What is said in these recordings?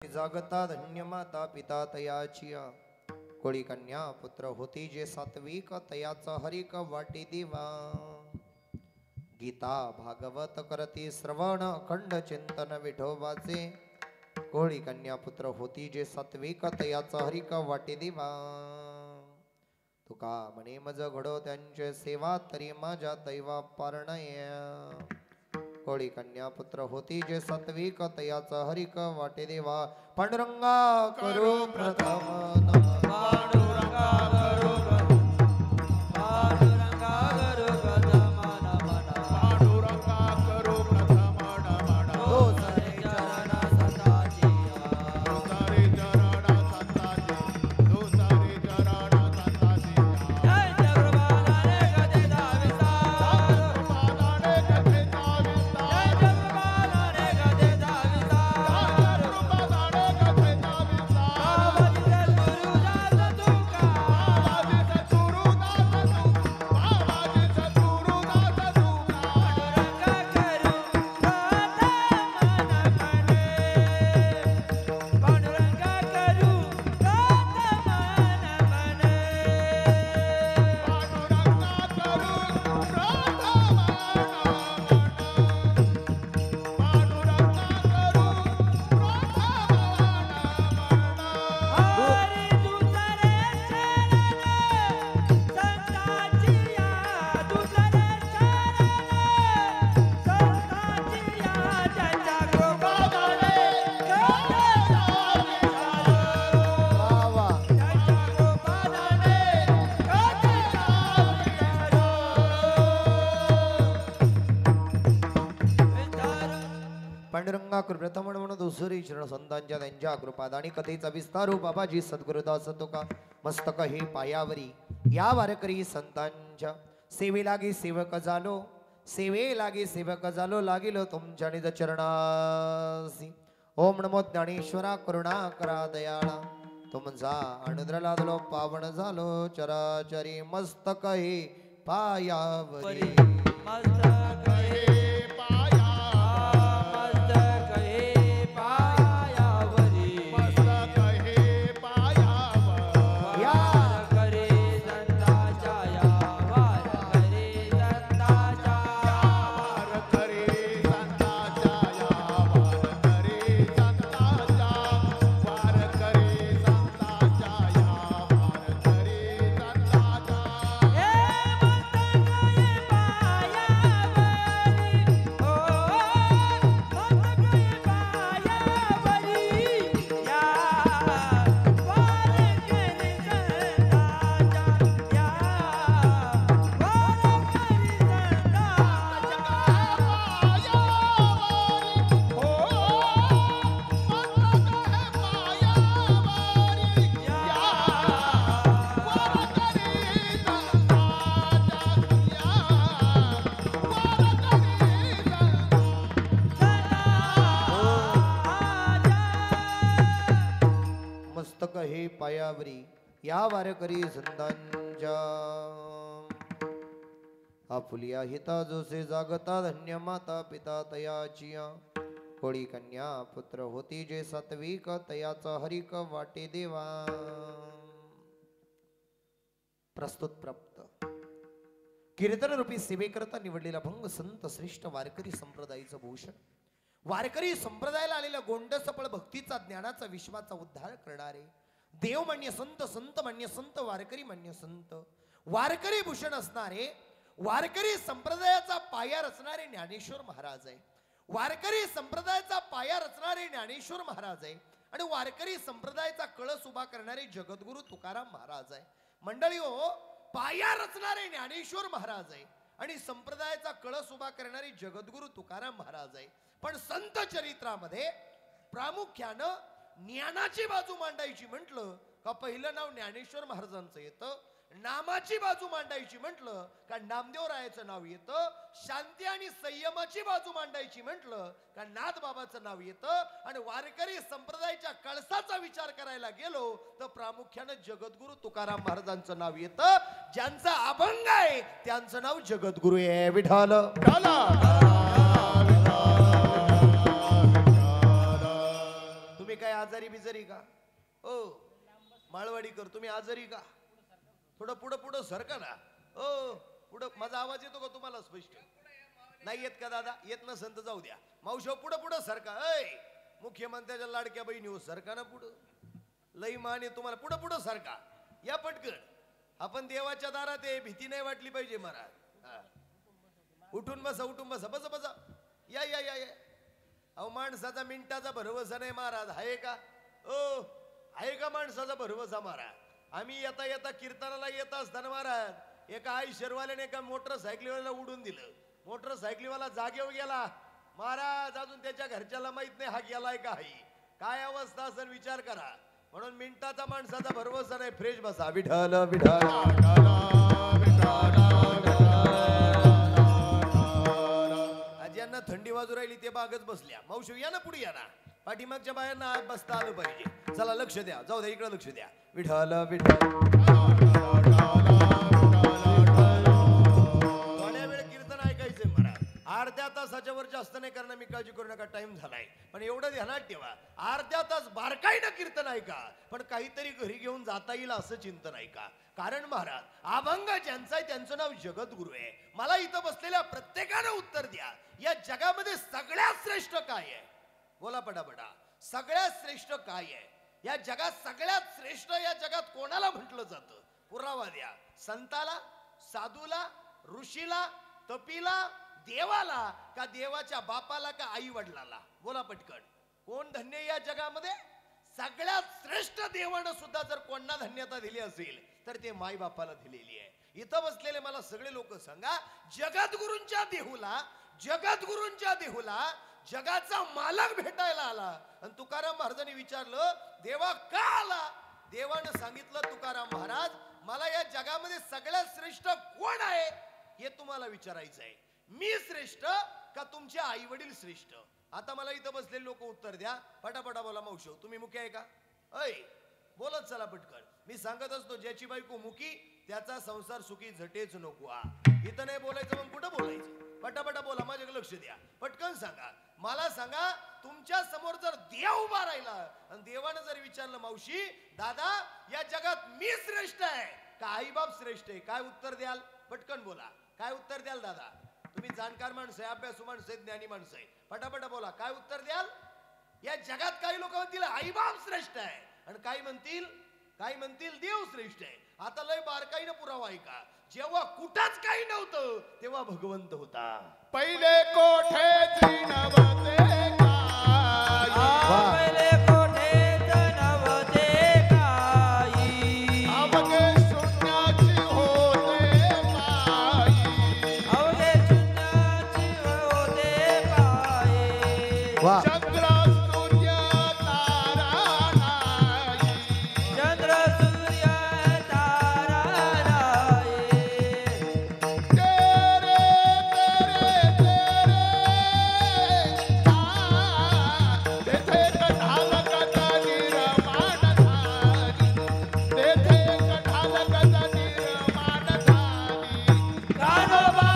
जागता धन्य माता पिता तयाची कोळी कन्या पुत्र होती जे सात्विक तयाचा हरिक वाटी दिवा गीता भागवत करती श्रवण अखंड चिंतन विठोबाचे कोळी कन्या पुत्र होती जे सात्विक तयाचा हरिक वाटी दिवा तुका म्हणे मज घडो त्यांचे सेवा तरी माझ्या दैवा पारणय कोळी कन्या पुत्र होती जे सात्विक तयाचा हरिक वाटे देवा पांडुरंगा करो प्रथम नमः पांडुरंगा करो पांडुरंगा करो प्रथम नमः पांडुरंगा करो प्रथम नमः दो सारे चरणा सताची दो सारे चरणा सताची दो सारे चरणा सताची जय जगबालाने गदे दाविसा जगबालाने गदे पांडुरंगा कृप्रथम म्हणून दुसरी चरण संतांच्या त्यांच्या कृपादानी कथेचा विस्तारू बाबाजी सद्गुरुदास तुका मस्तक हे पायावरी या वारकरी संतांच्या सेवे लागी सेवक झालो सेवे लागी सेवक झालो लागिलो तुमच्या निज चरणासी ओम नमो ज्ञानेश्वरा करुणा करा दयाळा तुमचा अनुद्र लादलो पावन झालो चराचरी मस्तक हे पायावरी मस्तक हे हे पायावरी या वारकरी संतांच्या आपुलिया हिता जोसे जागता धन्य माता पिता तयाची कोळी कन्या पुत्र होती जे सात्विक तयाचा हरिक वाटे देवा प्रस्तुत प्राप्त कीर्तन रूपी सेवेकरता निवडलेला भंग संत श्रेष्ठ वारकरी संप्रदायाचं भूषण वारकरी संप्रदायाला आलेल्या गोंडसफळ भक्तीचा ज्ञानाचा विश्वाचा उद्धार करणारे देव मान्य संत संत मान्य संत वारकरी मान्य संत वारकरी भूषण असणारे वारकरी संप्रदायाचा पाया रचणारे ज्ञानेश्वर महाराज आहे वारकरी संप्रदायाचा पाया रचणारे ज्ञानेश्वर महाराज आहे आणि वारकरी संप्रदायाचा कळस उभा करणारे जगद्गुरु तुकाराम महाराज आहे मंडळी हो पाया रचणारे ज्ञानेश्वर महाराज आहे आणि संप्रदायाचा कळस उभा करणारे जगद्गुरु तुकाराम महाराज आहे पण संत चरित्रामध्ये प्रामुख्यानं ज्ञानाची बाजू मांडायची म्हटलं का पहिलं नाव ज्ञानेश्वर महाराजांचं येतं नामाची बाजू मांडायची म्हटलं का नामदेव रायाचं नाव येतं शांती आणि संयमाची बाजू मांडायची म्हटलं का नाथ बाबाचं नाव येतं आणि वारकरी संप्रदायाच्या कळसाचा विचार करायला गेलो तर प्रामुख्यानं जगद्गुरु तुकाराम महाराजांचं नाव येतं ज्यांचा अभंग आहे त्यांचं नाव जगद्गुरु आहे विठ्ठल काय आजारी बिजारी का? ओ माळवाडीकर तुम्ही आजारी का? थोडं पुढं पुढं सरका ना. ओ पुढं माझा आवाज येतो का तुम्हाला स्पष्ट? नाही येत का दादा? येत नसेल तर जाऊ द्या. मावशी पुढं पुढं सरका. ऐ मुख्यमंत्र्याच्या लाडक्या बहिणी हो सरका ना पुढं. लई मान आहे तुम्हाला. पुढं पुढं सरका. या पटकन. आपण देवाच्या दारात आहे, भीती नाही वाटली पाहिजे महाराज. उठून बसा उठून बसा. बसा बसा. या या या या. अहो माणसाचा मिनिटाचा भरवसा नाही महाराज. आहे का? ओ आहे का माणसाचा भरवसा महाराज? आम्ही येता येता कीर्तनाला येत असताना महाराज एका आईशरवाल्याने एका मोटरसायकलीवाल्याला उडून दिलं. मोटरसायकलीवाला जागेवर गेला महाराज. अजून त्याच्या घरच्याला माहित नाही हा गेलाय का हाई. काय अवस्था असेल विचार करा. म्हणून मिनिटाचा माणसाचा भरवसा नाही. फ्रेश बसा. विठ्ठल विठ्ठल ज्यांना थंडी वाजू राहिली ते बागच बसल्या. मावशी या ना पुढे या ना. पाठीमागच्या बायांना आत बसता आलं पाहिजे. चला लक्ष द्या. जाऊ द्या इकडे लक्ष द्या. विठ्ठल विठ्ठल. थोड्या वेळ कीर्तन ऐकायचंय महाराज. अर्ध्या तासाच्या वर जास्त नाही करणार. मी काळजी करू नका टाइम झालाय. पण एवढं ध्यानात ठेवा अर्ध्या तास बारकाईनं कीर्तन ऐका. पण काहीतरी घरी घेऊन जाता येईल असं चिंतन ऐका. कारण महाराज अभंग ज्यांचा आहे त्यांचं नाव जगद्गुरु आहे. मला इथं बसलेल्या प्रत्येकानं उत्तर द्या. या जगामध्ये सगळ्यात श्रेष्ठ काय आहे? बोला पटापटा. सगळ्यात श्रेष्ठ काय आहे या जगात? सगळ्यात श्रेष्ठ या जगात कोणाला म्हटलं जातं? पुरावा द्या. संताला, साधूला, ऋषीला, तपीला, देवाला, का देवाच्या बापाला, का आई वडिलाला? बोला पटकन. कोण धन्य या जगामध्ये? सगळ्यात श्रेष्ठ देवानं सुद्धा जर कोणा धन्यता दिली असेल तर ते माई बापाला दिलेली आहे. इथं बसलेले मला सगळे लोक सांगा, जगद्गुरूंच्या देहूला जगाचा मालक भेटायला आला. आणि तुकाराम महाराजांनी विचारलं देवा का आला? देवानं सांगितलं तुकाराम महाराज मला या जगामध्ये सगळ्यात श्रेष्ठ कोण आहे हे तुम्हाला विचारायचं आहे. मी श्रेष्ठ का तुमचे आई वडील श्रेष्ठ? आता मला इथं बसलेले लोक उत्तर द्या. पटापटा बोला. मावशी तुम्ही मुकी आहे का? ऐ बोलत चला पटकन. मी सांगत असतो ज्याची बायको मुकी त्याचा संसार सुखी झटेच नको. इथं नाही बोलायचं मग कुठं बोलायचं? पटापटा बोला. माझ्याकडे लक्ष द्या. पटकन सांगा. मला सांगा तुमच्या समोर जर देव उभा राहिला आणि देवानं जर विचारलं मावशी दादा या जगात मी श्रेष्ठ आहे का आई बाप श्रेष्ठ आहे? काय उत्तर द्याल? पटकन बोला. काय उत्तर द्याल दादा? तुम्ही जाणकार माणसं आहे, अभ्यासू माणसं आहे, ज्ञानी माणसं आहे. पटापटा बोला. काय उत्तर द्याल? या जगात काही लोक म्हणतील आई बाप श्रेष्ठ आहे आणि काही म्हणतील देव श्रेष्ठ आहे. आता लय बारकाईनं पुरावा ऐका. जेव्हा कुठंच काही नव्हतं तेव्हा भगवंत होता. पहिले कोठे नव्हते पहिले कोठेच नव्हते काही. अवघे शून्याची होते पायी. अवघे शून्याची होते पायी. वाह. चंद्र सूर्य तारा नाही. चंद्र सूर्य तारा नाही. तेरे तेथे कढाल गदा निर्माण झाली. तेथे कढाल गदा निर्माण झाली. कानोबा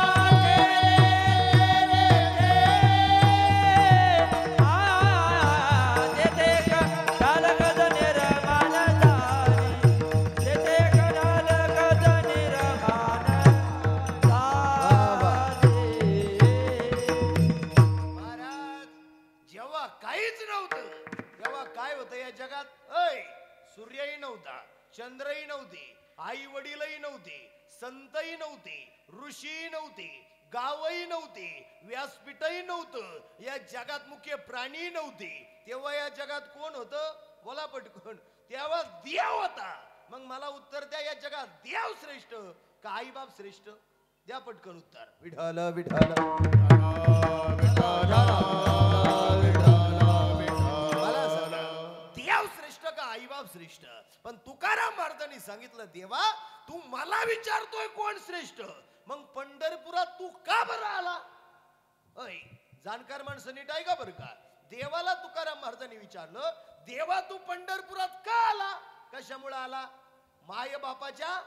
तेथे कडाल गद निर्माण झाली. तेथे कडाल गद निर्माण झाली. महाराज जेव्हा काहीच नव्हतं तेव्हा काय होतं या जगात? ऐ सूर्यही नव्हता, चंद्रही नव्हती, आई वडीलही नव्हते, संतही नव्हते, ऋषीही नव्हते, गावही नव्हती, व्यासपीठही नव्हतं. या जगात मुख्य प्राणी नव्हते. तेव्हा या जगात कोण होतं? बोला पटकन. तेव्हा देव होता. मग मला उत्तर द्या या जगात देव श्रेष्ठ का आई बाप श्रेष्ठ? द्या पटकन उत्तर. विठ्ठल विठ्ठल. मला सांगा, देव श्रेष्ठ का आई बाप श्रेष्ठ? पण तुकाराम महाराजांनी सांगितलं देवा तू मला विचारतोय कोण श्रेष्ठ? मग पंढरपुरात तू का बरं आला? ऐ जाणकार माणसं नीट ऐका बरं का. देवाला तुकाराम महाराजांनी विचारलं देवा तू पंढरपुरात का आला? कशामुळे आला? माय बापाच्या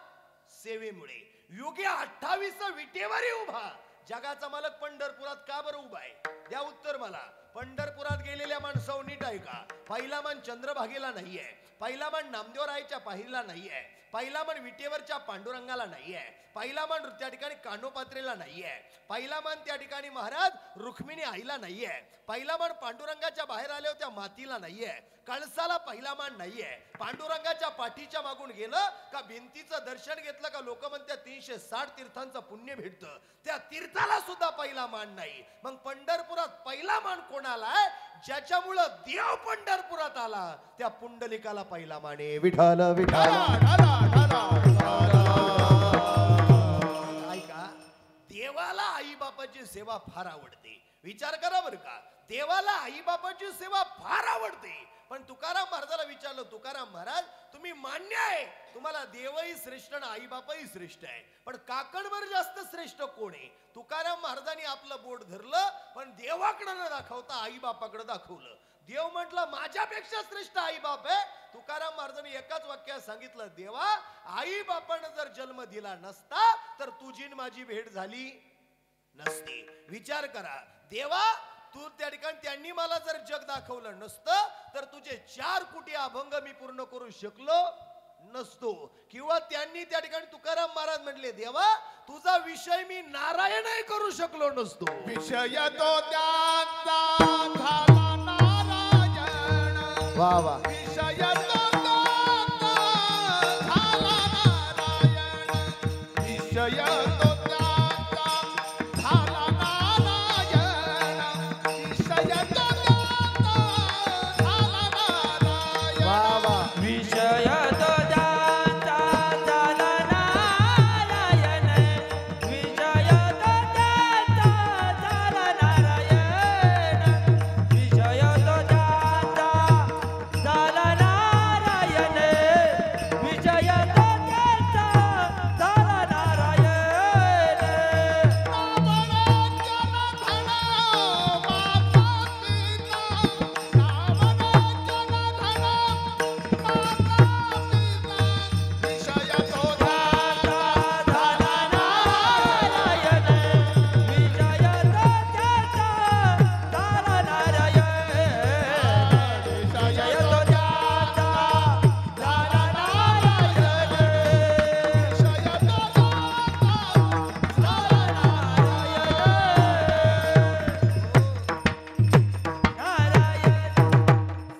सेवेमुळे. युगे 28 विटेवरी उभा जगाचा मालक पंढरपुरात का बरं उभा आहे? द्या उत्तर मला. पंढरपुरात गेलेल्या माणसावर नीट ऐका. पहिला मान चंद्रभागेला नाहीये, पहिला मान नामदेवरायच्या पाहिला नाहीये, पहिला मान विटेवरच्या पांडुरंगाला नाहीये, पहिला मान त्या ठिकाणी कानोपात्रेला नाहीये, पहिला मान त्या ठिकाणी महाराज रुक्मिणी आईला नाहीये, पहिला मान पांडुरंगाच्या बाहेर आल्या होत्या मातीला नाहीये, कळसाला पहिला मान नाहीये. पांडुरंगाच्या पाठीच्या मागून गेलं का भिंतीचं दर्शन घेतलं का लोक म्हणतात 360 तीर्थांचं पुण्य भेटतं. त्या तीर्थाला सुद्धा पहिला मान नाही. मग पंढरपुरात पहिला मान कोणाला आहे? ज्याच्यामुळं देव पंढरपुरात आला त्या पुंडलिकाला पहिला मान आहे. विठ्ठल विठ्ठल. ऐका, देवाला आई बापाची सेवा फार आवडते. विचार करा बरं का, देवाला आई बापाची सेवा फार आवडते. पण तुकाराम महाराजाला विचारलं, तुकाराम महाराज तुम्ही मान्य आहे तुम्हाला देवही श्रेष्ठ आणि आई बापही श्रेष्ठ आहे, पण काकडवर जास्त श्रेष्ठ कोण आहे? तुकाराम महाराजांनी आपलं बोट धरलं पण देवाकडे न दाखवता आई बापाकडे दाखवलं. देव म्हटलं माझ्यापेक्षा श्रेष्ठ आई बाप आहे. तुकाराम महाराजांनी एकाच वाक्यात सांगितलं, देवा आई बापानं जर जन्म दिला नसता तर तुझी माझी भेट झाली नसती. विचार करा, देवा तू त्या ठिकाणी त्यांनी मला जर जग दाखवलं नसतं तर तुझे 4 कोटी अभंग मी पूर्ण करू शकलो नसतो. किंवा त्यांनी त्या ठिकाणी तुकाराम महाराज म्हटले, देवा तुझा विषय मी नारायणही करू शकलो नसतो. विषय तो त्यांचा झाला नारायण. वा वा. विषय तो त्यांचा झाला नारायण. विषय तो त्यांचा झाला नारायण. विषय तो त्यांचा झाला नारायण. वा वा. विषय तो ज्यांचा झाला नारायण. विषय तो ज्यांचा झाला नारायण. विषय तो ज्यांचा झाला नारायण. विषय तो ज्यांचा झाला नारायण.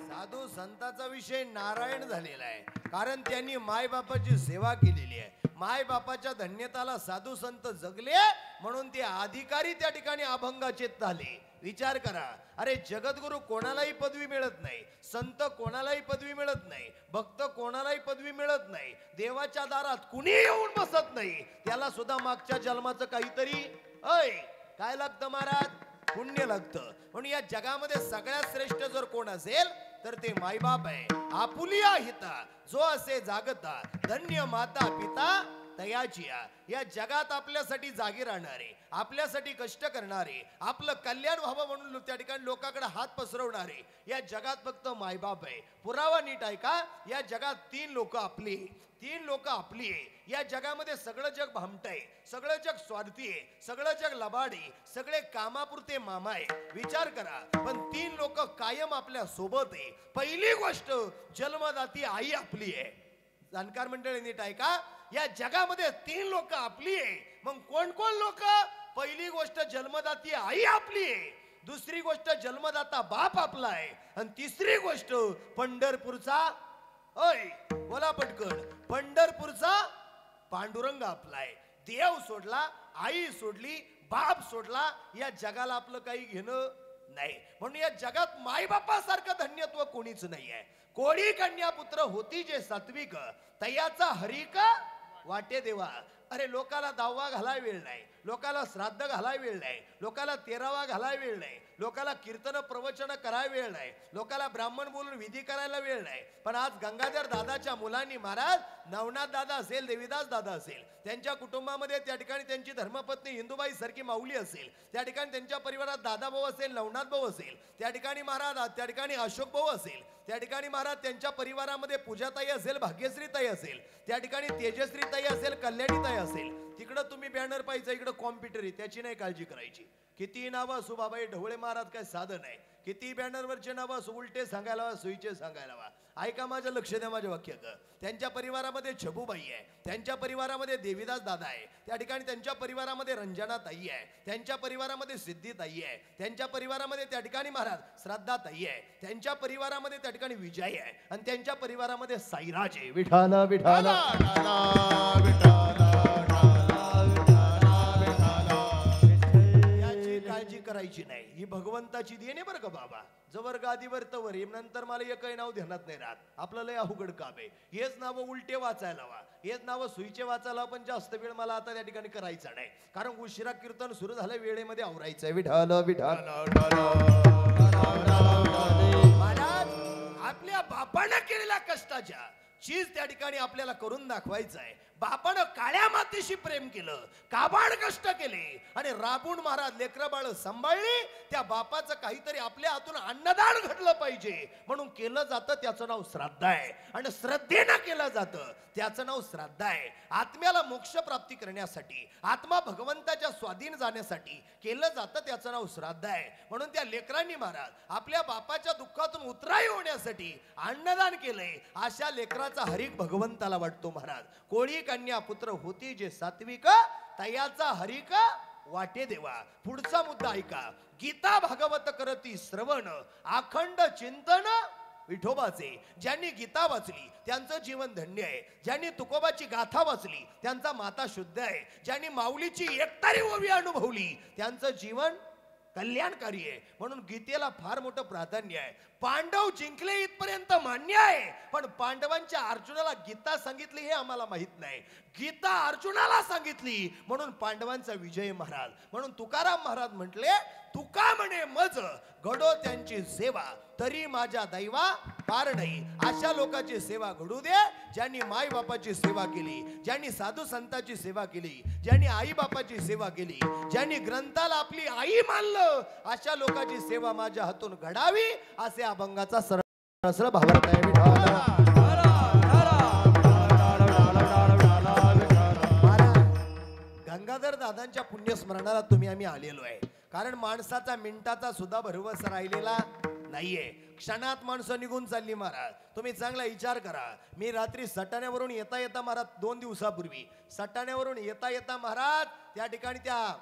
साधू संतांचा विषय नारायण झालेला आहे, कारण त्यांनी माय बापाची सेवा केलेली आहे. माय बापाच्या धन्यताला साधू संत जगले म्हणून ते अधिकारी त्या ठिकाणी अभंगाचे झाले. विचार करा, अरे जगद्गुरु कोणालाही पदवी मिळत नाही, संत कोणालाही पदवी मिळत नाही, भक्त कोणालाही पदवी मिळत नाही, देवाच्या दारात कुणी येऊन बसत नाही, त्याला सुद्धा मागच्या जन्माचं काहीतरी काय लागतं महाराज? पुण्य लागतं. म्हणून या जगामध्ये सगळ्यात श्रेष्ठ जर कोण असेल तर ते मायबाप आहे. आपुलिया हिता जो असे जागता धन्य माता पिता तयाचिया. या जगात आपल्यासाठी जागी राहणारे, आपल्यासाठी कष्ट करणारे, आपलं कल्याण व्हावं म्हणून त्या ठिकाणी लोकांकडे हात पसरवणारे या जगात फक्त मायबाप आहे. पुरावा नीट ऐका, या जगात 3 लोक आपली, 3 लोक आपली आहे. या जगामध्ये सगळं जग भामट आहे, सगळं जग स्वार्थी आहे, सगळं जग लबाडी, सगळे कामापुरते मामा आहे. विचार करा, पण 3 लोक कायम आपल्या सोबत आहे. पहिली गोष्ट जन्मदाती आई आपली आहे. जाणकार मंडळी नीट ऐका, या जगामध्ये 3 लोक आपली आहे. मग कोण कोण लोक? पहिली गोष्ट जन्मदाती आई आपली आहे, दुसरी गोष्ट जन्मदाता बाप आपला आहे, आणि तिसरी गोष्ट पंढरपूरचा बोला पटकन, पंढरपूरचा पांडुरंग आपला आहे. देव सोडला, आई सोडली, बाप सोडला, या जगाला आपलं काही घेणं नाही. म्हणून या जगात मायबापासारखं धन्यत्व कोणीच नाही आहे. कोणी कन्या पुत्र होती जे सात्विक, तयाचा हरिक वाटे देवा. अरे लोकाला 10वा घालाय वेळ नाही, लोकाला श्राद्ध घालाय वेळ नाही, लोकाला 13वा घालाय वेळ नाही, लोकाला कीर्तन प्रवचन कराय वेळ नाही, लोकाला ब्राह्मण बोलून विधी करायला वेळ नाही. पण आज गंगाधर दादाच्या मुलांनी महाराज, नवनाथ दादा असेल, देवीदास दादा असेल, त्यांच्या कुटुंबामध्ये त्या ठिकाणी त्यांची धर्मपत्नी हिंदुबाई सारखी माऊली असेल, त्या ठिकाणी त्यांच्या परिवारात दादा भाऊ असेल, नवनाथ भाऊ असेल, त्या ठिकाणी महाराज त्या ठिकाणी अशोक भाऊ असेल, त्या ठिकाणी महाराज त्यांच्या परिवारामध्ये पूजाताई असेल, भाग्यश्री ताई असेल, त्या ठिकाणी तेजश्री ताई असेल, कल्याणी ताई असेल. तिकडं तुम्ही बॅनर पाहिजे, इकडं कॉम्प्युटर आहे, त्याची नाही काळजी करायची. किती नावं असू बाबा, हे ढवळे महाराज काय साधन आहे. किती बॅनरवरचे नावं असू, उलटे सांगायला वा, सुईचे सांगायला वा. ऐका माझं, लक्ष द्या माझ्या वाक्यात. त्यांच्या परिवारामध्ये छबूबाई आहे, त्यांच्या परिवारामध्ये देवीदास दादा आहे, त्या ठिकाणी त्यांच्या परिवारामध्ये रंजना ताई आहे, त्यांच्या परिवारामध्ये सिद्धी ताई आहे, त्यांच्या परिवारामध्ये त्या ठिकाणी महाराज श्रद्धा ताई आहे, त्यांच्या परिवारामध्ये त्या ठिकाणी विजय आहे, आणि त्यांच्या परिवारामध्ये साईराज आहे. विठाला विठाला याची काळजी करायची नाही. ही भगवंताची देणे बरं का बाबा. जवर गादीवर तवर नंतर मला एकही नाव ध्यानात नाही राहत. आपलं लय अवघड काम आहे. हेच नाव उलटे वाचायला वा, हेच नाव सुईचे वाचायला, पण जास्त वेळ मला आता त्या ठिकाणी करायचा नाही, कारण उशिरा कीर्तन सुरू झालं, वेळेमध्ये आवरायचंय. विठाल विठाल. महाराज, आपल्या बापानं केलेल्या कष्टाच्या चीज त्या ठिकाणी आपल्याला करून दाखवायचं आहे. बापानं काळ्या मातीशी प्रेम केलं, काबाड कष्ट केले, आणि राबून महाराज लेकरं बाळ सांभाळली. त्या बापाचं काहीतरी आपल्या हातून अन्नदान घडलं पाहिजे म्हणून केलं जातं. त्याचं नाव श्राद्ध आहे, आणि श्रद्धेनं केलं जातं त्याचं नाव श्राद्ध आहे. आत्म्याला मोक्ष प्राप्ती करण्यासाठी, आत्मा भगवंताच्या स्वाधीन जाण्यासाठी केलं जातं, त्याचं नाव श्राद्ध आहे. म्हणून त्या लेकरांनी महाराज आपल्या बापाच्या दुःखातून उतराई होण्यासाठी अन्नदान केलंय. अशा लेकराचा हरिक भगवंताला वाटतो महाराज. कोळी कन्या पुत्र होती जे सात्विक, तयाचा हरिक वाटे देवा. पुढचा मुद्दा ऐका. गीता भागवत करती श्रवण, अखंड चिंतन विठोबाचे. ज्यांनी गीता वाचली त्यांचं जीवन धन्य आहे. ज्यांनी तुकोबाची गाथा वाचली त्यांचा माता शुद्ध आहे. ज्यांनी माऊलीची एकतारी ओवी अनुभवली त्यांचं जीवन कल्याणकारी आहे. म्हणून गीतेला फार मोठं प्राधान्य आहे. पांडव जिंकले इथपर्यंत मान्य आहे, पण पांडवांच्या अर्जुनाला गीता सांगितली हे आम्हाला माहित नाही. गीता अर्जुनाला सांगितली म्हणून पांडवांचा विजय महाराज. म्हणून तुकाराम महाराज म्हटले, तुका म्हणे मज घडो त्यांची सेवा, तरी माझ्या दैवा पार नाही. अशा लोकांची सेवा घडू दे ज्यांनी माई बापाची सेवा केली, ज्यांनी साधू संतांची सेवा केली, ज्यांनी आई बापाची सेवा केली, ज्यांनी ग्रंथाला आपली आई मानलं. अशा लोकांची सेवा माझ्या हातून घडावी असे अभंगाचा सरळ भावार्थ आहे. गंगाधर दादांच्या पुण्यस्मरणाला तुम्ही आम्ही आलेलो आहे, कारण माणसाचा मिनिटाचा सुद्धा भरवस राहिलेला नाहीये. क्षणात माणसं निघून चालली महाराज. तुम्ही चांगला विचार करा. मी रात्री सटाण्यावरून येता येता महाराज 2 दिवसापूर्वी सटाण्यावरून येता येता महाराज त्या ठिकाणी त्या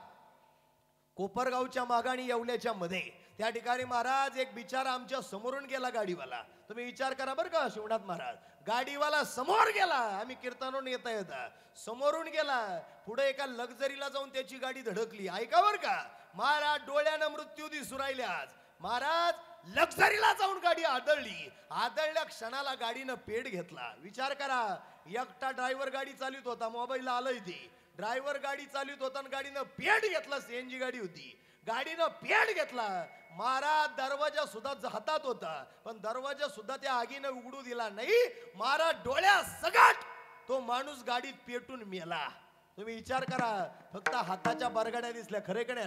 कोपरगावच्या मागाणी येवल्याच्या मध्ये त्या ठिकाणी महाराज एक बिचारा आमच्या समोरून गेला गाडीवाला. तुम्ही विचार करा बरं का शिवनाथ महाराज. गाडीवाला समोर गेला, आम्ही कीर्तनावरून येता येता समोरून गेला, पुढे एका लक्झरीला जाऊन त्याची गाडी धडकली. ऐका बरं का महाराज, डोळ्यानं मृत्यू दिसू राहिले आज महाराज. लक्झरीला जाऊन गाडी आदळली, आदळल्या क्षणाला गाडीनं पेट घेतला. विचार करा, एकटा ड्रायव्हर गाडी चालवत होता, मोबाईलला आलंय ते. ड्रायव्हर गाडी चालवत होता आणि गाडीनं पेट घेतला. सीएनजी गाडी होती, गाडीनं पेट घेतला महाराज. दरवाजा सुद्धा हातात होता, पण दरवाजा सुद्धा त्या आगीनं उघडू दिला नाही महाराज. डोळ्या सगट तो माणूस गाडीत पेटून मेला. तुम्ही विचार करा, फक्त हाताच्या बरगड्या दिसल्या. खरेकडे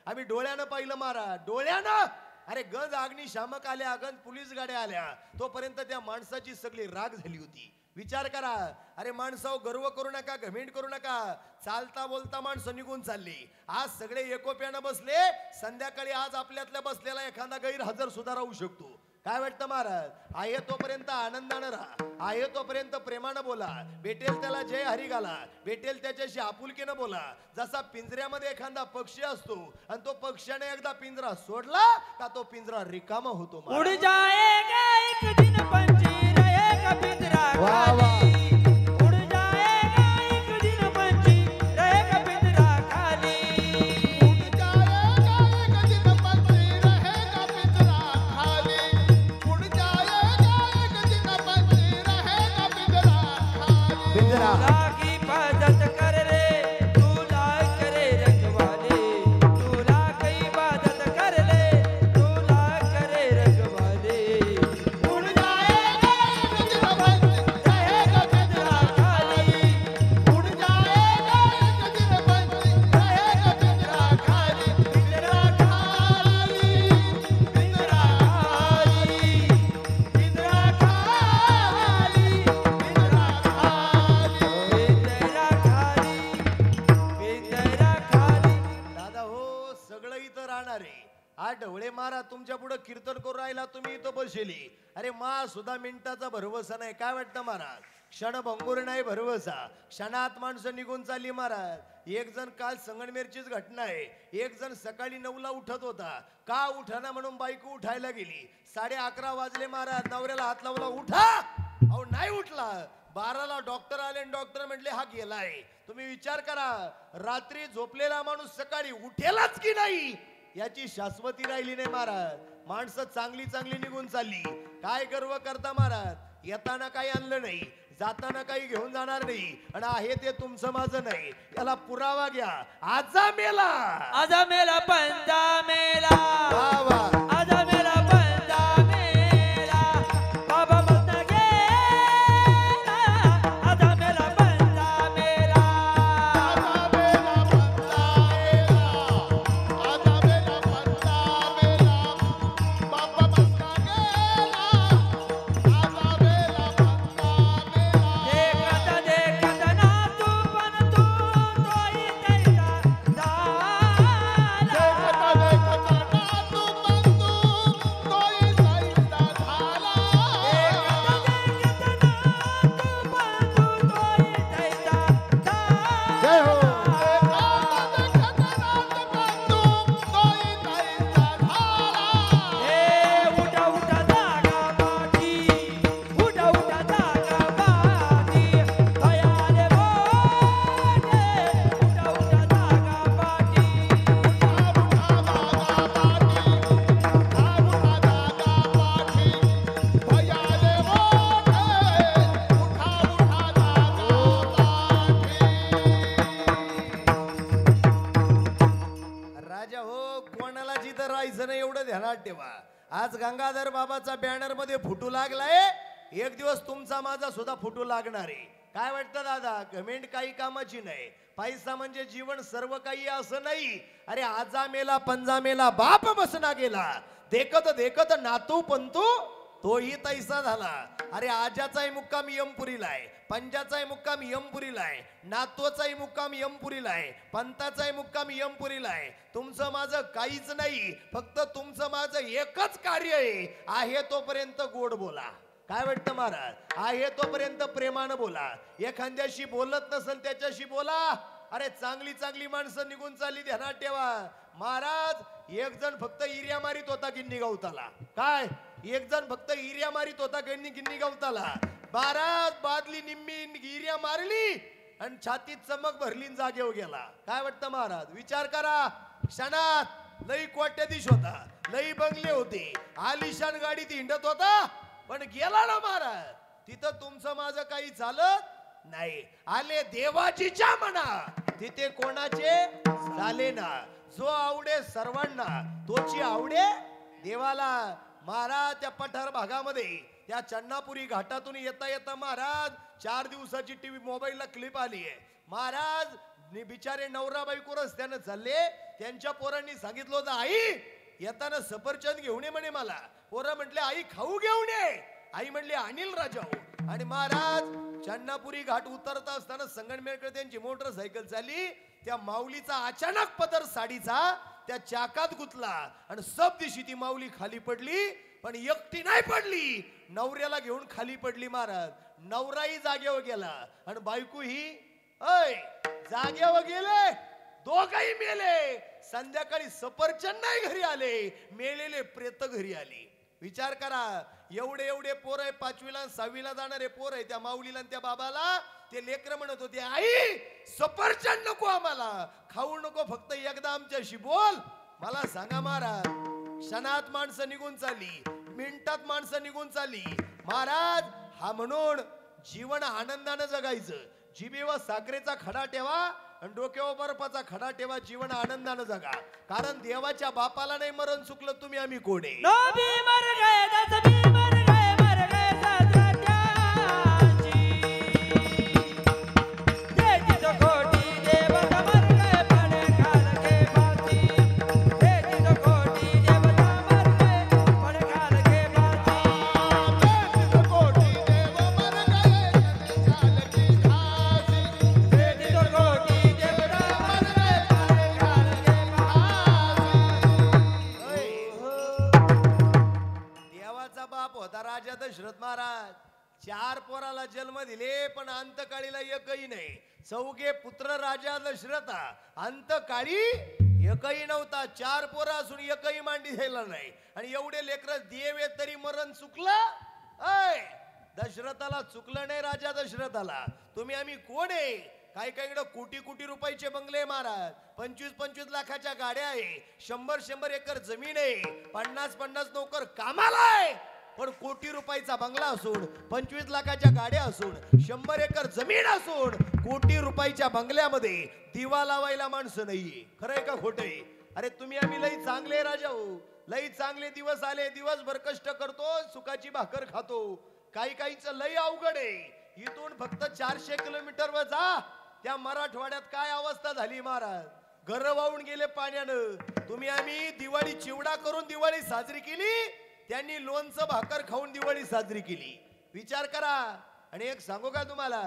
आम्ही डोळ्यानं पाहिलं महाराज, डोळ्यानं. अरे गंज अग्निशामक आल्या, गंज पोलीस गाड्या आल्या, तोपर्यंत त्या माणसाची सगळी राग झाली होती. विचार करा. अरे माणसावर गर्व करू नका, घमेंड करू नका. चालता बोलता माणसं निघून चालली. आज सगळे एकोप्यानं बसले, संध्याकाळी आज आपल्यातल्या बसलेला एखादा गैरहजर सुद्धा राहू शकतो. काय वाटतं महाराज? आहे तोपर्यंत आनंदानं राहा, आहे तोपर्यंत प्रेमानं बोला, भेटेल त्याला जय हरी घाला, भेटेल त्याच्याशी आपुलकीनं बोला. जसा पिंजऱ्यामध्ये एखादा पक्षी असतो आणि तो पक्ष्याने एकदा पिंजरा सोडला का तो पिंजरा रिकामा होतो. उड़ जाएगा एक दिन पंछी रहेगा पिंजरा खाली. उड़ जाएगा एक दिन पंछी रहेगा पिंजरा खाली. उड़ जाएगा एक दिन पंछी रहेगा पिंजरा खाली. उड़ जाएगा एक दिन पंछी रहेगा पिंजरा खाली. पिंजरा की इबादत कर रे दूल्हा करे रखवाले. दूल्हा की इबादत कर ले दूल्हा करे रखवाले. उड़ जाएगा एक दिन पंछी रहेगा पिंजरा खाली. उड़ जाएगा एक दिन पंछी रहेगा पिंजरा खाली. पिंजरा खाली, पिंजरा खाली, पिंजरा खाली, पिंजरा खाली. तुमच्या पुढे कीर्तन करून राहिला तुम्ही इथं बसली. अरे मा सुद्धा मिनिटाचा भरवसा नाही. काय वाटतं महाराज? क्षणभंगूर नाही भरवसा. क्षणात माणसं निघून चालली महाराज. एक जण काल संगमनेरचीच घटना आहे. एक जण सकाळी 9ला उठत होता. का उठाना म्हणून बायको उठायला गेली. 11:30 वाजले महाराज. नवऱ्याला हात लावला, उठा. अहो नाही उठला. 12ला डॉक्टर आले आणि डॉक्टर म्हटले हा गेलाय. तुम्ही विचार करा, रात्री झोपलेला माणूस सकाळी उठेलाच की नाही याची शाश्वती राहिली नाही महाराज. माणसं चांगली चांगली निघून चालली. काय गर्व करता महाराज? येताना काही आणलं नाही, जाताना काही घेऊन जाणार नाही. आणि आहे ते तुमचं माझं नाही. याला पुरावा घ्या. आजा मेला, आजा मेला पंजा मेला, वा वा. आजा मेला पंजा मेला, बाबा मस्त गेला, आजा मेला पंजा मेला. देखत देखत ना तू पण तू तोही कैसा झाला. देखत देखत ना तू पण तू तोही कैसा जय हो. हे उठा उठा जागा पाठी, उठा उठा जागा पाठी, दयाले मोठे, उठा उठा जागा पाठी. राजा हो, कोणाला जिथं राहायचं नाही एवढं ध्यानात ठेवा. आज गंगाधर बाबाचा बॅनर मध्ये फुटू लागलाय. एक दिवस तुमचा माझा सुद्धा फुटू लागणार आहे. काय वाटतं दादा? कमेंट काही कामाची नाही. पैसा म्हणजे जीवन सर्व काही असं नाही. अरे आजा मेला पंजा मेला, बाप बसना गेला. देखत देखत नातू पंतू तोही तैसा झाला. अरे आजाचाही मुक्काम यमपुरीला आहे, पंजाचाही मुक्काम यमपुरीला आहे, नातूचाही मुक्काम यमपुरीला आहे, पंताचाही मुक्काम यमपुरीला आहे. तुमचं माझं काहीच नाही. फक्त तुमचं माझं एकच कार्य आहे तोपर्यंत गोड बोला. काय वाटतं महाराज? आहे तोपर्यंत प्रेमानं बोला. एखाद्याशी बोलत नसेल त्याच्याशी बोला. अरे चांगली चांगली माणसं निघून चालली, ध्यानात ठेवा. महाराज एक जण फक्त इर्या मारित होता गिन्नी गवताला. काय? एक जण फक्त इर्या मारित होता गिन्नी गवताला. महाराज बादली निम्मी इर्या मारली आणि छातीत चमक भरली आणि जागेवर गेला. काय वाटतं महाराज? विचार करा. क्षणात लई कोट्याधीश होता, लई बंगले होते, आलिशान गाडीत हिंडत होता, पण गेला ना महाराज. तिथं तुमचं माझं काही चालत नाही. आले देवाजीच्या म्हणा, तिथे कोणाचे झाले ना. जो आवडे सर्वांना तोची आवडे देवाला. महाराज त्या पठार भागामध्ये त्या चन्नापुरी घाटातून येता येता महाराज 4 दिवसाची टीव्ही मोबाईलला क्लिप आली आहे. महाराज बिचारे नवरा बायको रस्त्यानं चालले. त्यांच्या पोरांनी सांगितलं होतं आई येताना सफरचंद घेऊन ये म्हणे मला. पोरं म्हटले आई खाऊ घेऊन ये. आई म्हणली अनिल राजाओ. आणि महाराज चन्नापुरी घाट उतरता असताना संगमनेरकडे त्यांची मोटरसायकल चालली. त्या माऊलीचा अचानक पदर साडीचा त्या चाकात गुतला आणि सब दिशी ती माऊली खाली पडली. पण एकटी नाही पडली, नवऱ्याला घेऊन खाली पडली महाराज. नवराही जागेवर गेला आणि बायको ही जागेवर गेले. दोघही मेले. संध्याकाळी सफरचंद नाही घरी आले, मेलेले प्रेत घरी आले. विचार करा. एवढे एवढे पोर आहे, 5वीला 6वीला जाणारे पोर आहे. त्या माऊलीला त्या बाबाला ते लेकर म्हणत होते आई सफरचंद नको आम्हाला, खाऊ नको, फक्त एकदा आमच्याशी बोल. मला सांगा महाराज, क्षणात माणसं निघून चालली, मिनिटात माणसं निघून चालली. महाराज हा म्हणून जीवन आनंदानं जगायचं. जिभेवर साखरेचा खडा ठेवा आणि डोक्यावर बर्फाचा खडा ठेवा. जीवन आनंदानं जगा. कारण देवाच्या बापाला नाही मरण चुकलं तुम्ही आम्ही कोण आहे. नबी मर गए, 10 भी मर गए सदराची. देती तो खोटी देवता मर गए पड़े खाल के बाती. देती तो खोटी देवता मर गए पड़े खाल के बाती. देती तो खोटी देवता मर गए खाल के बाती. देती तो खोटी देवता मर गए पड़े खाल के बाती. 4 पोराला जन्म दिले पण अंतकाळीला एकही नाही. चौघे पुत्र राजा दशरथा, अंतकाळी एकही नव्हता. 4 पोरं असून एकही मांडी द्यायला नाही. आणि एवढे लेकर देवे तरी मरण चुकलं. ऐ दशरथाला चुकलं नाही. राजा दशरथाला तुम्ही आम्ही कोण आहे? काही काही कोटी कोटी रुपयाचे बंगले महाराज, 25-25 लाखाच्या गाड्या आहे, 100-100 एकर जमीन आहे, 50-50 नोकर कामाला आहे. पण कोटी रुपयाचा बंगला असून, 25 लाखाच्या गाड्या असून, 100 एकर जमीन असून, कोटी रुपयाच्या बंगल्यामध्ये दिवा लावायला माणसं नाहीये. खरंय का खोटंय? अरे तुम्ही आम्ही लई चांगले राजा हो, लई चांगले दिवस आले. दिवसभर कष्ट करतो, सुखाची भाकर खातो. काही काहीच लई अवघड आहे. इथून फक्त 400 किलोमीटर वर जा, त्या मराठवाड्यात काय अवस्था झाली महाराज. घर वाहून गेले पाण्यानं. तुम्ही आम्ही दिवाळी चिवडा करून दिवाळी साजरी केली, त्यांनी लोणचं भाकर खाऊन दिवाळी साजरी केली. विचार करा. आणि एक सांगू का तुम्हाला,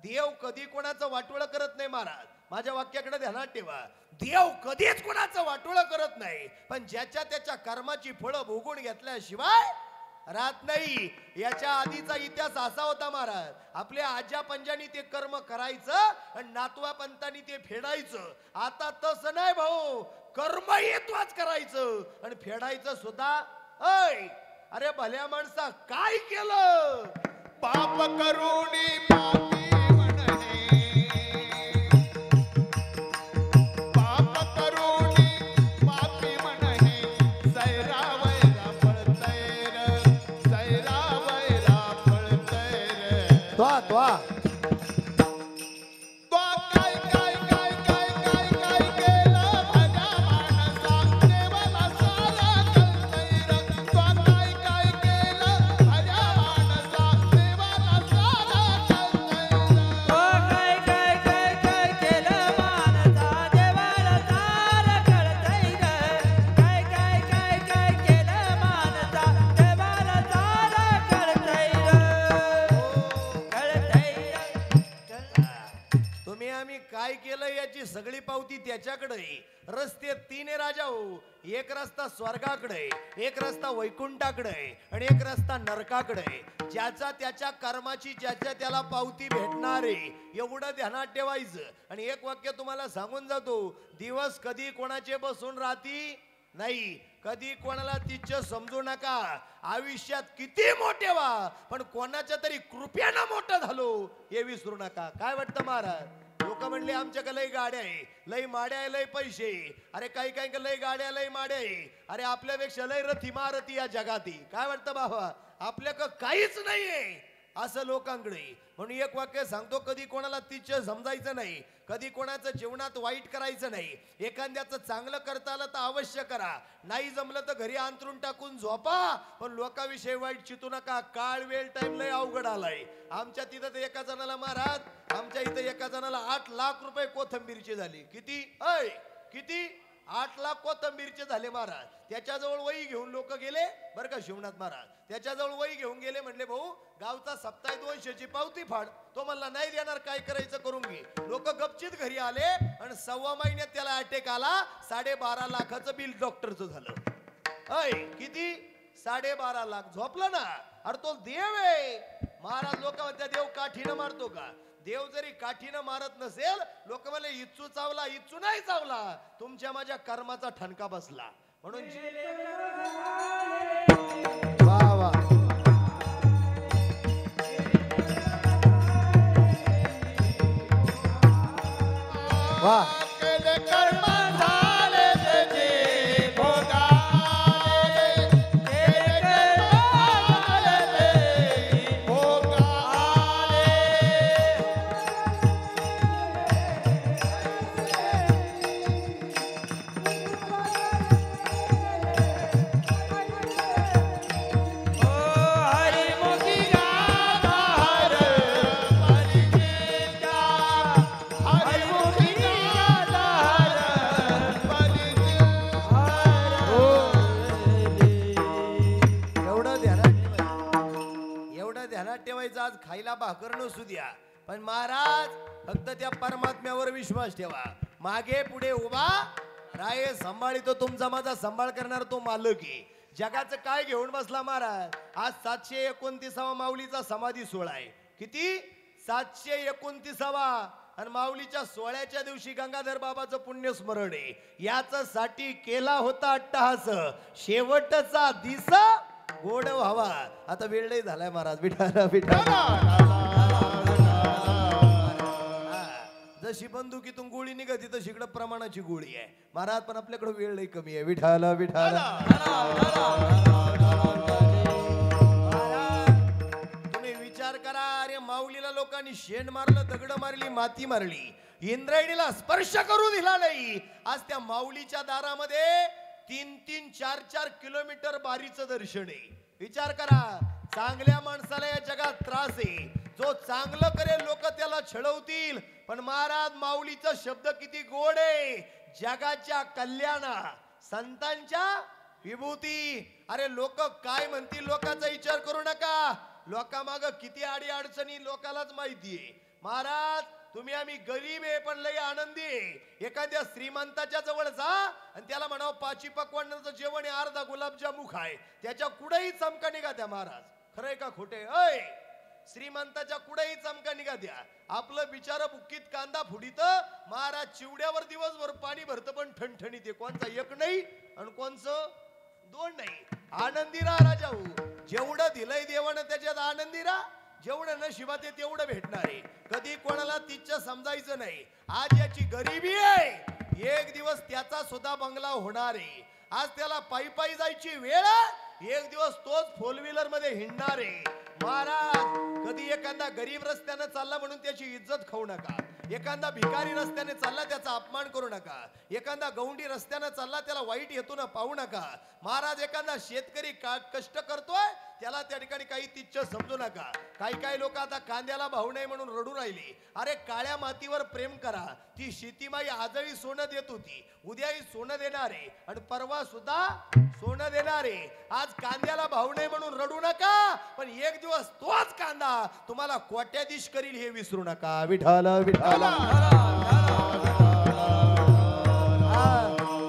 देव कधी कोणाचं वाटोळं करत नाही महाराज. माझ्या वाक्याकडे ध्यानात ठेवा. देव कधीच कोणाचं वाटोळं करत नाही, पण ज्याच्या त्याच्या कर्माची फळं भोगून घेतल्याशिवाय राहत नाही. याच्या आधीचा इतिहास असा होता महाराज, आपल्या आजा पंजानी ते कर्म करायचं आणि नातवा पंतांनी ते फेडायचं. आता तसं नाही भाऊ, कर्म येतवाच करायचं आणि फेडायचं सुद्धा. ऐ अरे भल्या माणसा काय केलं? पाप करुणी पापी म्हणणे, पाप करुणी पापी म्हणणे, सैरा वैरा पळतैर, सैरा वैरा पळतैर. तो तो काय काय काय काय काय काय केलं भल्या माणसा, देवाला सारा कळतैर. तो काय काय केलं भल्या माणसा, देवाला सारा कळतैर. तो काय काय काय काय केलं मानसा, देवाला सारं कळतंय ग. काय काय काय काय केलं मानसा, देवाला सारं कळतंय ग. कळतंय ग. तुम्ही आम्ही काय केलं याची सगळी पावती त्याच्याकडे आहे. रस्ते 3 आहे राजा हो. एक रस्ता स्वर्गाकडे आहे, एक रस्ता वैकुंठाकडे आहे आणि एक रस्ता नरकाकडे आहे. ज्याचा त्याच्या कर्माची ज्याच्या त्याला पावती भेटणार आहे, एवढं ध्यानात ठेवायचं. आणि एक वाक्य तुम्हाला सांगून जातो, दिवस कधी कोणाचे बसून राहती नाही. कधी कोणाला तिच्छ समजू नका. आयुष्यात किती मोठे व्हा, पण कोणाच्या तरी कृपेनं मोठं झालो हे विसरू नका. काय वाटतं महाराज? लोक म्हणले आमच्याकडे लई गाड्या आहे, लई माड्या आहे, लई पैसे. अरे काही काही लई गाड्या लई माड्या आहे. अरे आपल्यापेक्षा लई रथी मारती या जगाती. काय वाटतं बाबा? आपल्याकडं काहीच नाहीये असं लोकांकडे. म्हणून एक वाक्य सांगतो, कधी कोणाला तिच्छ समजायचं नाही, कधी कोणाचं जीवनात वाईट करायचं नाही. एखाद्याचं चांगलं करता आलं तर अवश्य करा, नाही जमलं तर घरी अंतरून टाकून झोपा. पण लोकांविषयी वाईट चितू नका. काळ वेळ टाइम लय अवघड आलाय. आमच्या तिथं एका जणाला महाराज, आमच्या इथं एका जणाला 8 लाख रुपये कोथंबीरची झाली. किती? ऐ किती? 8 लाख कोथंबीरचे झाले महाराज. त्याच्याजवळ वही घेऊन लोक गेले बरं का शिवनाथ महाराज. त्याच्याजवळ वही घेऊन गेले, म्हणले भाऊ गावचा सप्ताह 200ची पावती फाड. तो म्हणला नाही देणार, काय करायचं करून घे. लोक गपचित घरी आले आणि 1.25 महिन्यात त्याला अटॅक आला. 12.5 लाखाचं बिल डॉक्टरचं झालं. ऐ किती? 12.5 लाख. झोपला ना. अरे तो देव आहे महाराज. लोक म्हणतात देव काठीनं मारतो का? देव जरी काठीनं मारत नसेल, लोक म्हणले इच्छू चावला, इच्छू नाही चावला, तुमच्या माझ्या कर्माचा ठणका बसला. म्हणून वा वा वा. केले कर्म झाले त्याचे भोगाले, केले कर्म झाले ते भोगाले. ओ हरिमुखी गाधार परिचिता, हरिमुखी गाधार परिचिता. एवढं ध्यानात ठेवायचं, एवढं ध्यानात ठेवायचं. आज खायला भाकर नसू द्या, पण महाराज फक्त त्या परमात्म्यावर विश्वास ठेवा. मागे पुढे उभा राये सांभाळितो तुमचा माझा सांभाळ करणार तो मालक आहे. जगाचं काय घेऊन बसला महाराज? आज 729 माऊलीचा समाधी सोहळा आहे. किती? 729. आणि माऊलीच्या सोहळ्याच्या दिवशी गंगाधर बाबाचं पुण्यस्मरण आहे. याच साठी केला होता अट्टहास, शेवटचा दिसा गोड व्हावा. आता वेळ नाही झालाय महाराज. विठाला जशी बंदुकीतून गोळी निघते तशी इकडं प्रमाणाची गोळी आहे महाराज. पण आपल्याकडे वेळ नाही कमी आहे. विठाला विठाला तुम्ही विचार करा. अरे माऊलीला लोकांनी शेण मारलं, दगड मारली, माती मारली, इंद्रायणीला स्पर्श करू दिला नाही. आज त्या माऊलीच्या दारामध्ये 3-3, 4-4 किलोमीटर बारीचं दर्शन आहे. विचार करा. चांगल्या माणसाला या जगात त्रास आहे. जो चांगलं करेल लोक त्याला छळवतील. पण महाराज माऊलीचा शब्द किती गोड आहे. जगाच्या कल्याणा, संतांच्या विभूती. अरे लोक काय म्हणतील लोकांचा विचार करू नका. लोकांमाग किती अडी अडचणी लोकांनाच माहितीये. महाराज तुम्ही आम्ही गरीब आहे पण लय आनंदी आहे. एखाद्या श्रीमंताच्या जवळ जा आणि त्याला म्हणावं 5 पक्वान्नाचं जेवण आहे, अर्धा गुलाबजामू खाय, त्याच्या कुठेही चमका निघा द्या महाराज. खरंय का खोटे? अय श्रीमंताच्या कुठेही चमका निघा द्या. आपलं बिचार बुक्कीत कांदा फुडीत महाराज चिवड्यावर दिवसभर पाणी भरतं पण ठणठणीत. कोणचा एक नाही आणि कोणचं 2 नाही. आनंदी राहा राजा हो. जेवढं दिलंय देवानं त्याच्यात आनंदी राहा. जेवढं नशिबात आहे तेवढं भेटणार आहे. कधी कोणाला तिच्या समजायचं नाही. आज याची गरिबी आहे, एक दिवस त्याचा सुद्धा बंगला होणार आहे. आज त्याला पायी पायी जायची वेळ, एक दिवस तोच 4 व्हीलर मध्ये हिंडणार आहे. महाराज कधी एखादा गरीब रस्त्याने चालला म्हणून त्याची इज्जत खाऊ नका. एखादा भिकारी रस्त्याने चालला त्याचा अपमान करू नका. एखादा गौंडी रस्त्याने चालला त्याला वाईट हेतून पाहू नका. महाराज एखादा शेतकरी कष्ट करतोय त्याला त्या ठिकाणी काही तिच्छ समजू नका. काही लोक आता कांद्याला भाव नाही म्हणून रडू राहिले. अरे काळ्या मातीवर प्रेम करा. ती शेतीमाई आजही सोनं देत होती, उद्याही सोनं देणार आहे आणि परवा सुद्धा सोनं देणार आहे. आज कांद्याला भाव नाही म्हणून रडू नका, पण एक दिवस तोच कांदा तुम्हाला कोट्याधीश करील हे विसरू नका. विठाला विठाला.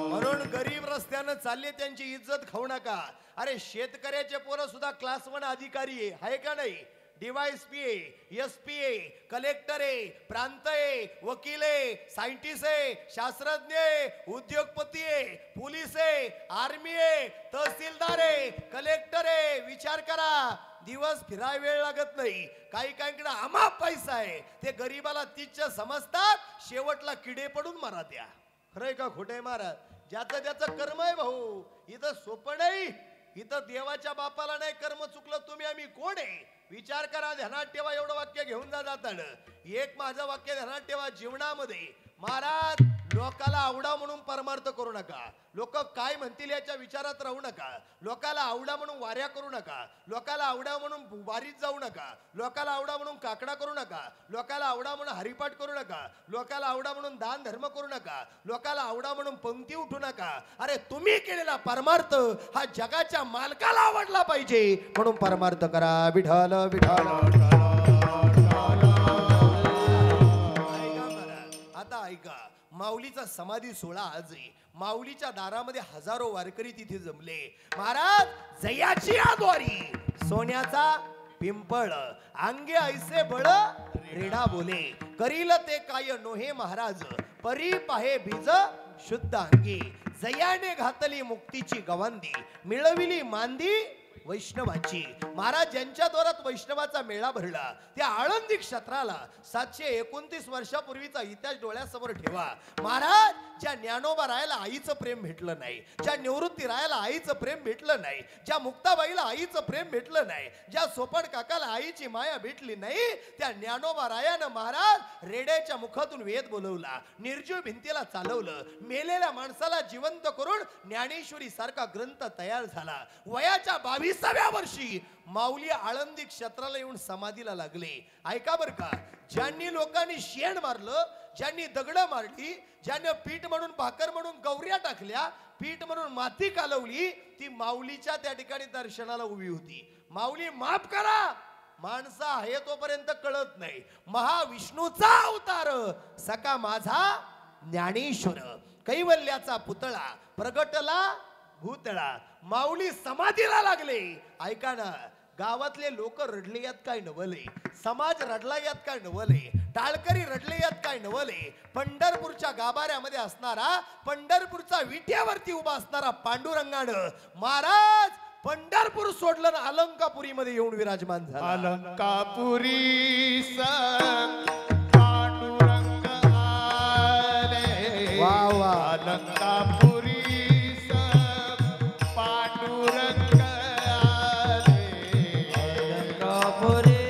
म्हणून गरीब रस्त्यानं चालले त्यांची इज्जत खाऊ नका. अरे शेतकऱ्याचे पोरं सुद्धा क्लास 1 अधिकारी आहे का नाही? डीवायएसपी आहे, एसपी आहे, कलेक्टर आहे, प्रांत आहे, वकील आहे, सायंटिस्ट आहे, शास्त्रज्ञ आहे, उद्योगपती आहे, पोलीस आहे, आर्मी आहे, तहसीलदार आहे, कलेक्टर आहे. विचार करा. दिवस फिराय वेळ लागत नाही. काहींकडे अमाप पैसा आहे. ते गरीबाला तिच्छ समजतात, शेवटला किडे पडून मारा द्या. खरंय का खोटंय महाराज? ज्याचं त्याचं कर्म आहे भाऊ. इथं सोपं नाही. इथं देवाच्या बापाला नाही कर्म चुकलं तुम्ही आम्ही कोण आहे? विचार करा. ध्यानात ठेवा. एवढं वाक्य घेऊन जातात. एक माझं वाक्य ध्यानात ठेवा. जीवनामध्ये महाराज लोकाला आवडा म्हणून परमार्थ करू नका. लोक काय म्हणतील याच्या विचारात राहू नका. लोकाला आवडा म्हणून वाऱ्या करू नका. लोकाला आवडा म्हणून वारीत जाऊ नका. लोकाला आवडा म्हणून काकडा करू नका. लोकाला आवडा म्हणून हरिपाठ करू नका. लोकाला आवडा म्हणून दान धर्म करू नका. लोकाला आवडा म्हणून पंक्ती उठू नका. अरे तुम्ही केलेला परमार्थ हा जगाच्या मालकाला आवडला पाहिजे म्हणून परमार्थ करा. विठाल विठाल. आता ऐका. माऊलीचा समाधी सोहळा आज आहे. माऊलीच्या दारामध्ये हजारो वारकरी तिथे जमले. महाराज जयाची आद्वारी सोन्याचा पिंपळ अंगे ऐसे बळ रेडा बोले करील ते काय नोहे महाराज परी पाहे बीज शुद्ध अंगी जयाने घातली मुक्तीची गवंदी मिळविली मांदी वैष्णवाची. महाराज ज्यांच्या द्वारात वैष्णवाचा मेळा भरला त्या आळंदी क्षेत्राला 729 वर्षापूर्वीचा इतिहास डोळ्यासमोर ठेवा. महाराज ज्या ज्ञानोबा रायाला आईचं प्रेम भेटलं नाही, ज्या निवृत्ती रायाला आईचं प्रेम भेटलं नाही, ज्या मुक्ताबाईला आईचं प्रेम भेटलं नाही, ज्या सोपड काकाला आईची माया भेटली नाही, त्या ज्ञानोबा रायानं महाराज रेड्याच्या मुखातून वेद बोलवला, निर्जीव भिंतीला चालवलं, मेलेल्या माणसाला जिवंत करून ज्ञानेश्वरी सारखा ग्रंथ तयार झाला. वयाच्या 22व्या वर्षी माऊली आळंदी क्षेत्राला येऊन समाधीला लागले. ऐका बर का. ज्यांनी लोकांनी शेण मारलं, ज्यांनी दगड मारली, ज्यांनी पीठ म्हणून भाकर म्हणून गौऱ्या टाकल्या, पीठ म्हणून माती कालवली, ती माऊलीच्या त्या ठिकाणी दर्शनाला उभी होती. माऊली माफ करा. माणसा आहे तोपर्यंत कळत नाही. महाविष्णूचा अवतार सका माझा ज्ञानेश्वर कैवल्याचा पुतळा प्रगटला भूतळा माऊली समाधीला लागले. ऐका ना, गावातले लोक रडले यात काय नवले, समाज रडला यात काय नवले, टाळकरी रडले यात काय नवले. पंढरपूरच्या गाभाऱ्यामध्ये असणारा, पंढरपूरचा विट्यावरती उभा असणारा पांडुरंगानं महाराज पंढरपूर सोडलं ना अलंकापुरी मध्ये येऊन विराजमान झाला. अलंकापुरी पांडुरंग आले. वा वा. अलंकापुरी पांडुरंग आले. अलंकापुरीत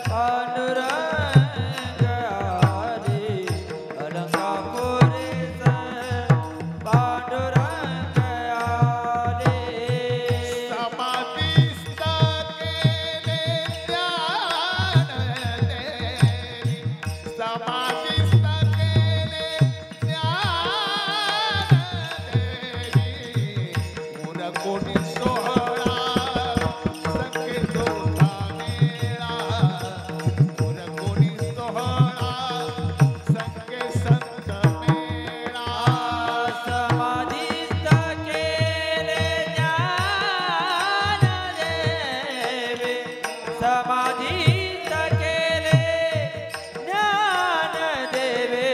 पांडुरंग आले. अलंकापुरीत पांडुरंग आले. समाधीस्थ केले ज्ञान देवी. समाधीस्थ केले ज्ञान देवी. मुर कोणी सोहळा संकेतो मेळा. मुर कोणी सोहळा संके संत मेळा. समाधीस्थ केले ज्ञान देवे. समाधीस्थ केले ज्ञान देवे.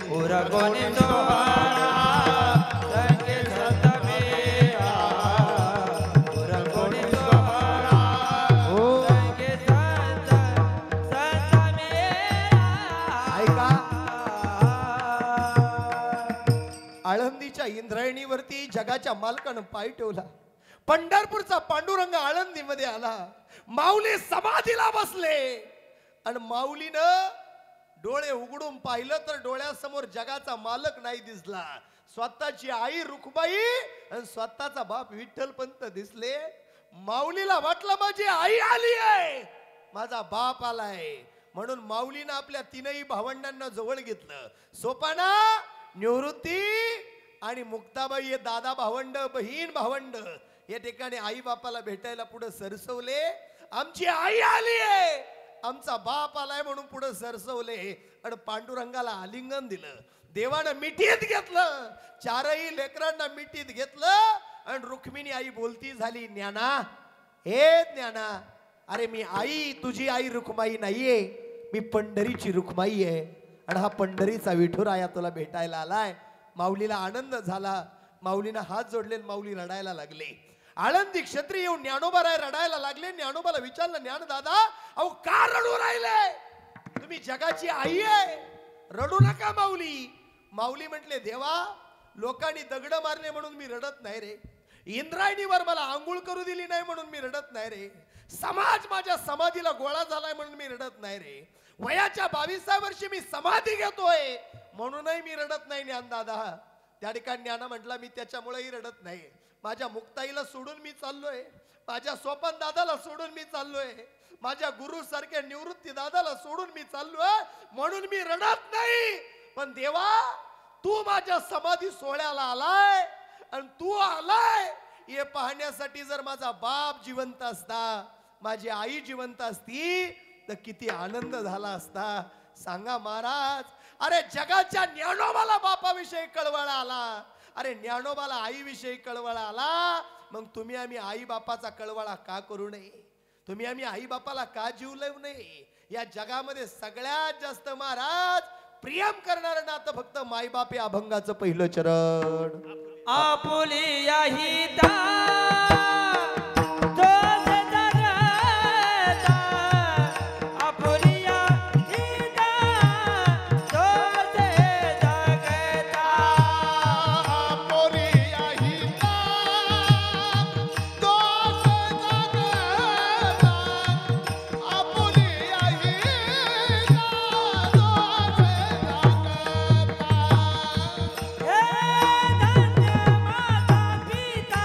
पुर कोणी सोहळा संके संत मेळा. पुर कोणी सोहळा संके संत ऐका. मेळा. आळंदीच्या इंद्रायणीवरती जगाच्या मालकानं पाय ठेवला. पंढरपूरचा पांडुरंग आळंदीमध्ये आला. माऊली समाधीला बसले आणि माऊलीनं डोळे उघडून पाहिलं तर डोळ्यासमोर जगाचा मालक नाही दिसला. स्वतःची आई रुखबाई आणि स्वतःचा बाप विठ्ठलपंत दिसले. माऊलीला वाटलं माझी आई आली आहे, माझा बाप आलाय. म्हणून माऊलीनं आपल्या तीनही भावंडांना जवळ घेतलं. सोपाना, निवृत्ती आणि मुक्ताबाई हे दादा भावंड, बहीण भावंड या ठिकाणी आई बापाला भेटायला पुढे सरसवले. आमची आई आली आहे, आमचा बाप आलाय म्हणून पुढे सरसवले आणि पांडुरंगाला आलिंगन दिलं. देवानं मिठीत घेतलं, चारही लेकरांना मिठीत घेतलं आणि रुक्मिणी आई बोलती झाली, ज्ञाना, हे ज्ञाना, अरे मी आई, तुझी आई रुक्माई नाहीये, मी पंढरीची रुक्माई आहे आणि हा पंढरीचा विठुराया तुला भेटायला आलाय. माऊलीला आनंद झाला. माऊलीनं हात जोडले, माऊली रडायला लागले. आळंदी क्षत्रिय येऊन ज्ञानोबाराय रडायला लागले. ज्ञानोबाला विचारलं, ज्ञान दादा, अहो का रडू राहिले, तुम्ही जगाची आई आहे, रडू नका माऊली. माऊली म्हटले, देवा, लोकांनी दगड मारले म्हणून मी रडत नाही रे, इंद्रायणीवर मला आंघोळ करू दिली नाही म्हणून मी रडत नाही रे, समाज माझ्या समाधीला गोळा झालाय म्हणून मी रडत नाही रे, वयाच्या 22व्या वर्षी मी समाधी घेतोय म्हणूनही मी रडत नाही ज्ञानदादा. त्या ठिकाणी ज्ञाना म्हटला, मी त्याच्यामुळेही रडत नाही, माझ्या मुक्ताईला सोडून मी चाललोय, माझ्या सोपान दादाला सोडून मी चाललोय, माझ्या गुरु सारख्या निवृत्ती दादाला सोडून मी चाललोय म्हणून मी रडत नाही. पण देवा, तू माझ्या समाधी सोहळ्याला आलाय आणि तू आलाय हे पाहण्यासाठी जर माझा बाप जिवंत असता, माझी आई जिवंत असती तर किती आनंद झाला असता. सांगा महाराज. अरे जगाच्या ज्ञानोबाला बापाविषयी कळवळा आला, अरे ज्ञानोबाला आईविषयी कळवळा आला, मग तुम्ही आम्ही आई बापाचा कळवळा का करू नये, तुम्ही आम्ही आई बापाला का जीव लावू नये. या जगामध्ये सगळ्यात जास्त महाराज प्रियम करणारं नातं फक्त मायबाप या अभंगाचं पहिलं चरण. आपुलिया हिता तोच जगता. आपुलिया हिता तोच जगता. आपुलिया हिता तोच जगता. आपुलिया हिता तोच जगता. हे धन्य माता पिता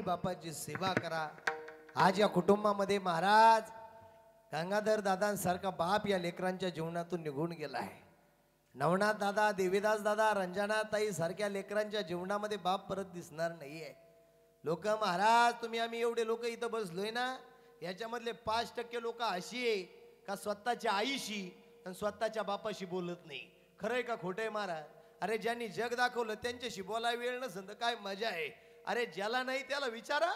बापाची सेवा करा. आज या कुटुंबामध्ये महाराज गंगाधर दादांसारखा बाप या लेकरांच्या जीवनातून निघून गेलाय. नवनाथ दादा, देवीदास दादा, रंजनाताई सारख्या लेकरांच्या जीवनामध्ये बाप परत दिसणार नाहीये. लोक महाराज तुम्ही आम्ही एवढे लोक इथं बसलोय ना, याच्यामधले 5% लोक अशी आहे का स्वतःच्या आईशी आणि स्वतःच्या बापाशी बोलत नाही. खरंय का खोटंय महाराज? अरे ज्यांनी जग दाखवलं त्यांच्याशी बोलाय वेळ नसेल तर काय मजा आहे? अरे ज्याला नाही त्याला विचारा.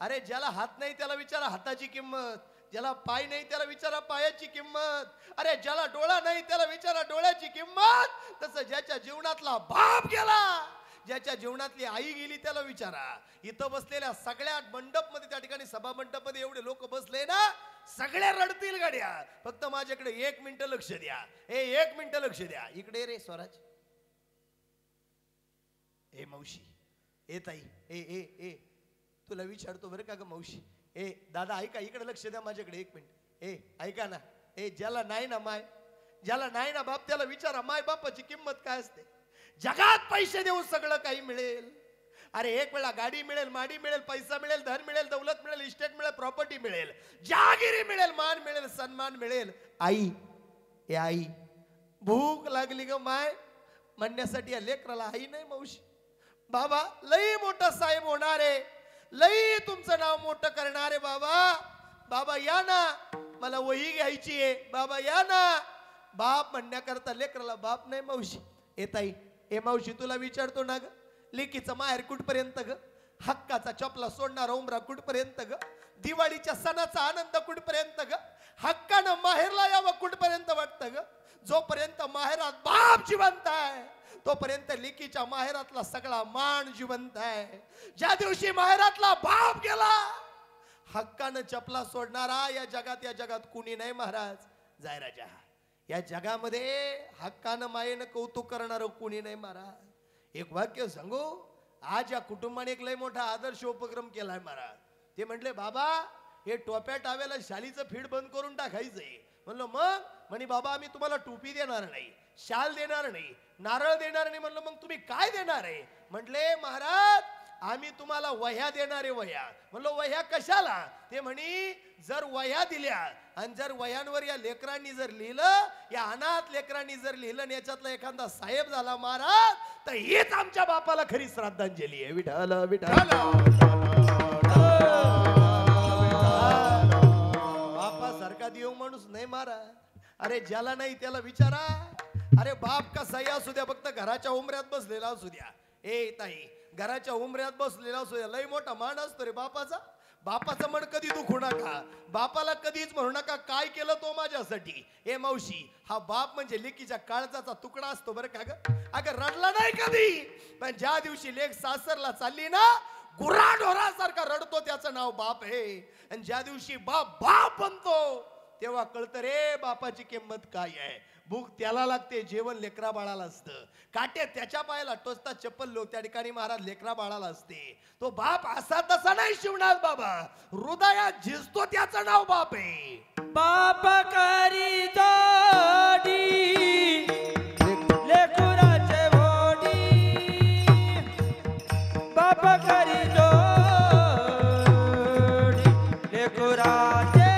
अरे ज्याला हात नाही त्याला विचारा हाताची किंमत. ज्याला पाय नाही त्याला विचारा पायाची किंमत. अरे ज्याला डोळा नाही त्याला विचारा डोळ्याची किंमत. तसं ज्याच्या जीवनातला बाप गेला, ज्याच्या जीवनातली आई गेली त्याला विचारा. इथं बसलेल्या सगळ्या मंडप मध्ये, त्या ठिकाणी सभा मंडप मध्ये एवढे लोक बसले ना, सगळे रडतील गाड्या. फक्त माझ्याकडे 1 मिनिट लक्ष द्या. 1 मिनिट लक्ष द्या. इकडे रे स्वराज, ए मावशी, ए ताई, ए ए ए तुला विचारतो बरं का ग मावशी. ए दादा ऐका, इकडे लक्ष द्या माझ्याकडे 1 मिनिट. ए ऐका ना, ए ज्याला नाही ना माय, ज्याला नाही ना बाप त्याला विचारा माय बापाची किंमत काय असते. जगात पैसे देऊन सगळं काही मिळेल. अरे एक वेळा गाडी मिळेल, माडी मिळेल, पैसा मिळेल, धन मिळेल, दौलत मिळेल, इस्टेट मिळेल, प्रॉपर्टी मिळेल, जहागिरी मिळेल, मान मिळेल, सन्मान मिळेल. आई, ए आई भूक लागली ग माय म्हणण्यासाठी या लेकराला आई नाही मावशी. बाबा लई मोठा साहेब होणार आहे, लई तुमचं नाव मोठं करणार आहे बाबा. बाबा या ना, मला वही घ्यायची आहे. बाबा या ना. बाप म्हणण्याकरता लेकराला बाप नाही मावशी. ए ताई, ए मावशी तुला विचारतो ना ग, लेकीचं माहेर कुठपर्यंत ग? हक्काचा चपला सोडणारा उमरा कुठपर्यंत ग? दिवाळीच्या सणाचा आनंद कुठपर्यंत ग? हक्कानं माहेरला यावं कुठपर्यंत वाटतं ग? जोपर्यंत माहेरात बाप जिवंत आहे तोपर्यंत लेकीच्या माहेरातला सगळा मान जिवंत आहे. ज्या दिवशी माहेरातला बाप गेला, हक्कानं चपला सोडणारा या जगात कुणी नाही महाराज. जाय राजा, या जगामध्ये हक्कानं मायेनं कौतुक करणार कुणी नाही महाराज. एक वाक्य सांगू, आज या कुटुंबाने एक लय मोठा आदर्श उपक्रम केलाय महाराज. ते म्हटले बाबा हे टोप्या टाव्याला शालीचं फीड बंद करून टाकायचंय. म्हणलं मग? म्हणे बाबा आम्ही तुम्हाला टोपी देणार नाही, शाल देणार नाही, नारळ देणार नाही. म्हणलं मग तुम्ही काय देणार आहे? म्हटले महाराज आम्ही तुम्हाला वह्या देणार आहे. वह्या. म्हणलं वह्या कशाला? ते म्हणी जर वह्या दिल्या आणि जर वह्यांवर या लेकरांनी जर लिहिलं, या अनाथ लेकरांनी जर लिहिलं आणि याच्यातला एखादा साहेब झाला महाराज, तर हीच आमच्या बापाला खरी श्राद्धांजली आहे. विठ्ठल विठ्ठल. बापासारखा देव माणूस नाही महाराज. अरे ज्याला नाही त्याला विचारा. अरे बाप कसाही असू द्या, फक्त घराच्या उमऱ्यात बसलेला असू द्या. ए ताई घराच्या उमऱ्यात बसलेला असू द्या, लय मोठा मान असतो रे बापाचा. बापाचं मन कधी दुखू नका. बापाला कधीच म्हणू नका काय केलं तो माझ्यासाठी. ए मावशी, हा बाप म्हणजे लेकीच्या काळजाचा तुकडा असतो बरं का ग. अगं रडला नाही कधी, पण ज्या दिवशी लेक सासरला चालली ना, गुराढोरासारखा रडतो, त्याचं नाव बाप आहे. आणि ज्या दिवशी बाप बाप बनतो तेव्हा कळतं रे बापाची किंमत काय आहे. भूक त्याला लागते, जेवण लेकरा बाळाला असतं. काटे त्याच्या पायाला टोचतात, चप्पल लोक त्या ठिकाणी महाराज लेकरा बाळाला असते. तो बाप असा तसा नाही शिवणार बाबा, हृदयात झिजतो त्याचं नाव बाप आहे. बाप करी जोडी लेकराचे ओढी, बाप करी जोडी लेकराचे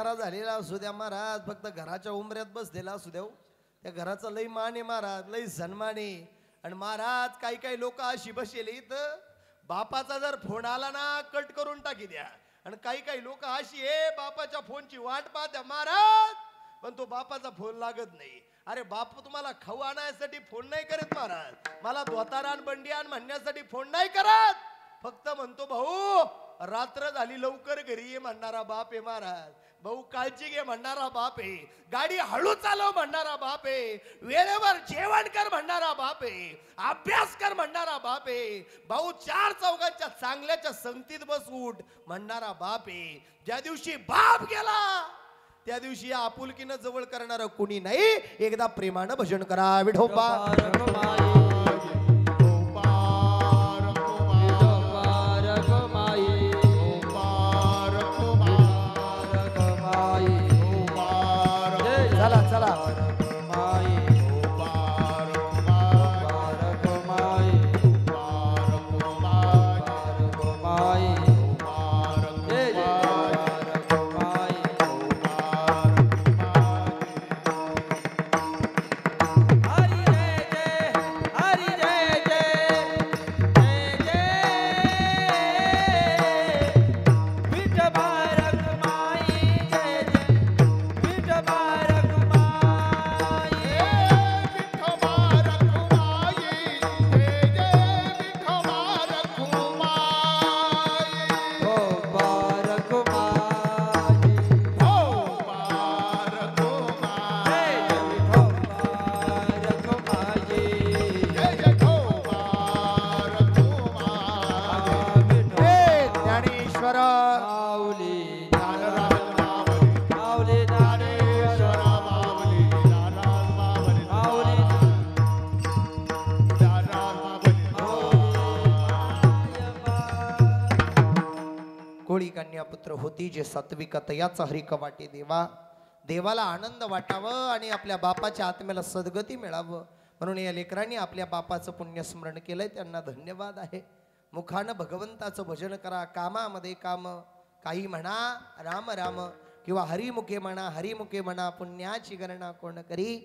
म्हातारा झालेला असू द्या महाराज, फक्त घराच्या उंबऱ्यात बसलेला असू द्या, त्या घराचा लई मान आहे महाराज, लई सन्मान आहे. आणि महाराज काही काही लोक अशी बसले इथं, बापाचा जर फोन आला ना कट करून टाकी द्या. आणि काही काही लोक अशी आहे बापाच्या फोनची वाट पाहत्या महाराज, पण तो बापाचा फोन लागत नाही. अरे बाप तुम्हाला खाऊ आणण्यासाठी फोन नाही करत महाराज, मला धोतारान बंडी आण म्हणण्यासाठी फोन नाही करत, फक्त म्हणतो भाऊ रात्र झाली लवकर घरी ये म्हणणारा बाप आहे महाराज. भाऊ काळजी घे म्हणणारा बाप आहे, गाडी हळू चालव म्हणणारा बाप आहे, वेळेवर जेवण कर म्हणणारा बाप आहे, अभ्यास कर म्हणणारा बाप आहे. भाऊ चार चौघांच्या चांगल्याच्या संगतीत बस उठ म्हणणारा बाप आहे. ज्या दिवशी बाप गेला त्या दिवशी या आपुलकीनं जवळ करणारं कोणी नाही. एकदा प्रेमानं भजन करा विठोबा. चला चला कोळी कन्या पुत्र होती जे सात्विक तयाचा हरिक वाटे देवा. देवाला आनंद वाटावं आणि आपल्या बापाच्या आत्म्याला सद्गती मिळावं म्हणून या लेकरांनी आपल्या बापाचं पुण्यस्मरण केलंय, त्यांना धन्यवाद आहे. मुखानं भगवंताचं भजन करा, कामामध्ये काम, काही म्हणा राम राम किंवा हरिमुखे म्हणा, हरिमुखे म्हणा, पुण्याची गणना कोण करी.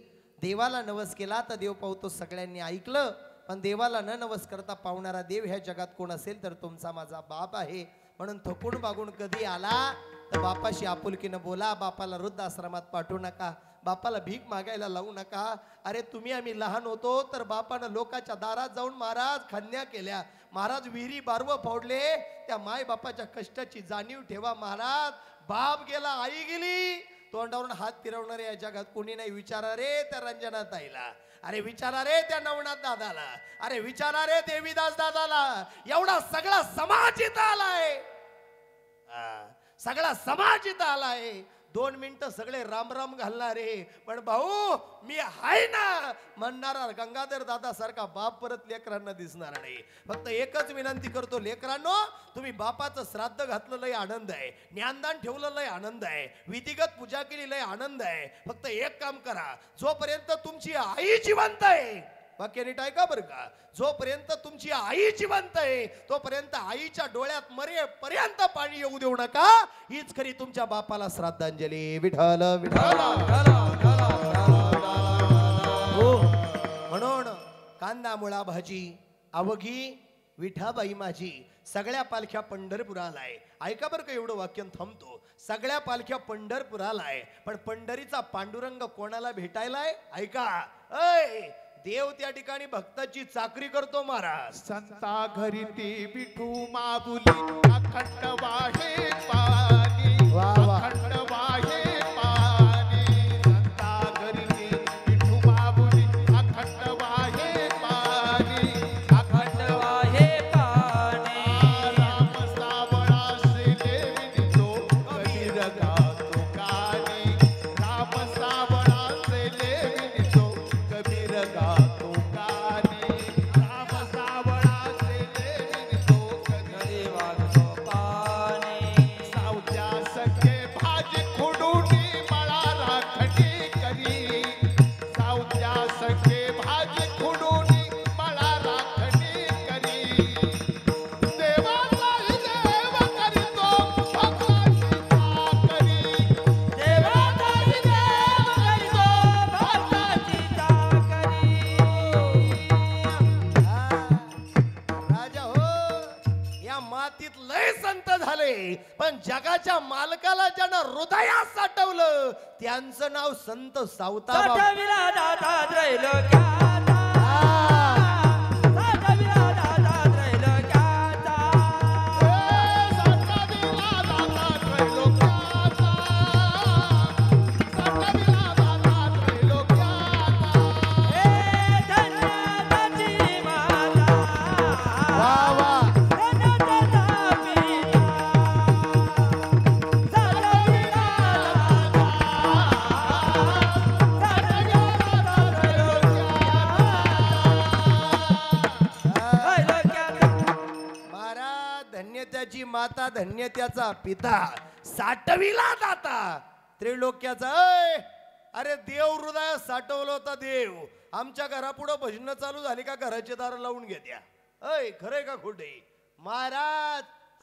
देवाला नवस केला तर देव पावतो सगळ्यांनी ऐकलं, पण देवाला न नवस करता पावणारा देव ह्या जगात कोण असेल तर तुमचा माझा बाप आहे. म्हणून थकून बागून कधी आला तर बापाशी आपुलकीनं बोला. बापाला वृद्धाश्रमात पाठवू नका, बापाला भीक मागायला लावू नका. अरे तुम्ही आम्ही लहान होतो तर बापानं लोकांच्या दारात जाऊन महाराज खन्या केल्या, महाराज विहिरी बारवं फोडले, त्या माय बापाच्या कष्टाची जाणीव ठेवा महाराज. बाप गेला आई गेली, तोंडावरून हात फिरवणारे या जगात कोणी नाही. विचारा रे त्या रंजना ताईला, अरे विचारा रे त्या नवनाथ दादाला, अरे विचारा रे देवीदास दादाला. एवढा सगळा समाज इथं आलाय, सगळा समाज इथं आलाय. 2 मिनिटं सगळे राम राम घालणारे, पण भाऊ मी आहे ना म्हणणारा गंगाधर दादा सारखा बाप परत लेकरांना दिसणार नाही. फक्त एकच विनंती करतो लेकरांनो, तुम्ही बापाचं श्राद्ध घातलं लय आनंद आहे, ज्ञानदान ठेवलं लय आनंद आहे, विधिगत पूजा केली लय आनंद आहे. फक्त एक काम करा, जोपर्यंत तुमची आई जिवंत आहे, वाक्य नीट ऐका बरं का, जोपर्यंत तुमची आई जिवंत आहे तोपर्यंत आईच्या डोळ्यात मरेपर्यंत पाणी येऊ देऊ नका. हीच खरी तुमच्या बापाला श्राद्धांजली. विठ्ठल विठ्ठल. हो म्हणून कांदा मुळा भाजी अवघी विठाबाई माझी, सगळ्या पालख्या पंढरपुराला आहे. ऐका बरं का, एवढं वाक्य थांबतो. सगळ्या पालख्या पंढरपुराला आहे, पण पंढरीचा पांडुरंग कोणाला भेटायलाय? ऐका, ऐ देव त्या ठिकाणी भक्ताची चाकरी करतो महाराज. संता घरी ती विठू माऊली, अखंड वाहे पाणी, अखंड वाहे पाणी. संता घरी ती विठू माऊली, अखंड वाहे पाणी, अखंड वाहे पाणी. राम सावळासे देवी तो कबीर गातो गाणी, राम सावळासे देवी तो कबीर गातो. सावत्या जगाच्या मालकाला ज्यानं हृदयात साठवलं त्यांचं नाव संत सावताबाबा. साठविला दाता त्रैलोक्याचा. साठविला दाता त्रैलोक्याचा. साठविला दाता त्रैलोक्याचा. साठविला दाता त्रैलोक्याचा. हे धन्यताची माता. वा वा. धन्यताचा पिता. साठविला दाता. साठविला दाता त्रैलोक्याचा. महाराज धन्यत्याची माता धन्यत्याचा पिता साठविला दाता त्रिलोक्याचा. अरे देव हृदयात साठवलं होता देव. आमच्या घरापुढं भजनं चालू झाली का घराचे दार लावून घेत्या. अय खरंय का खोटे. महाराज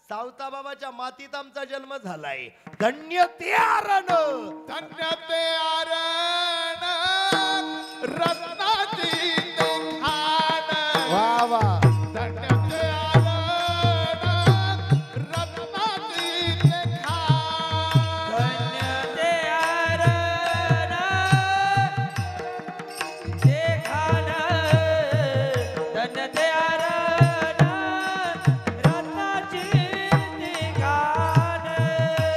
सावताबाबाच्या मातीत आमचा जन्म झालाय. धन्य ते आरण. धन्य ते आरण रत्नाची ते खाण. वा वा. धन्य ते आरण रत्नाची ते खाण. धन्य ते आरण ते खाण. धन्य ते आरण रत्नाची ती खाण.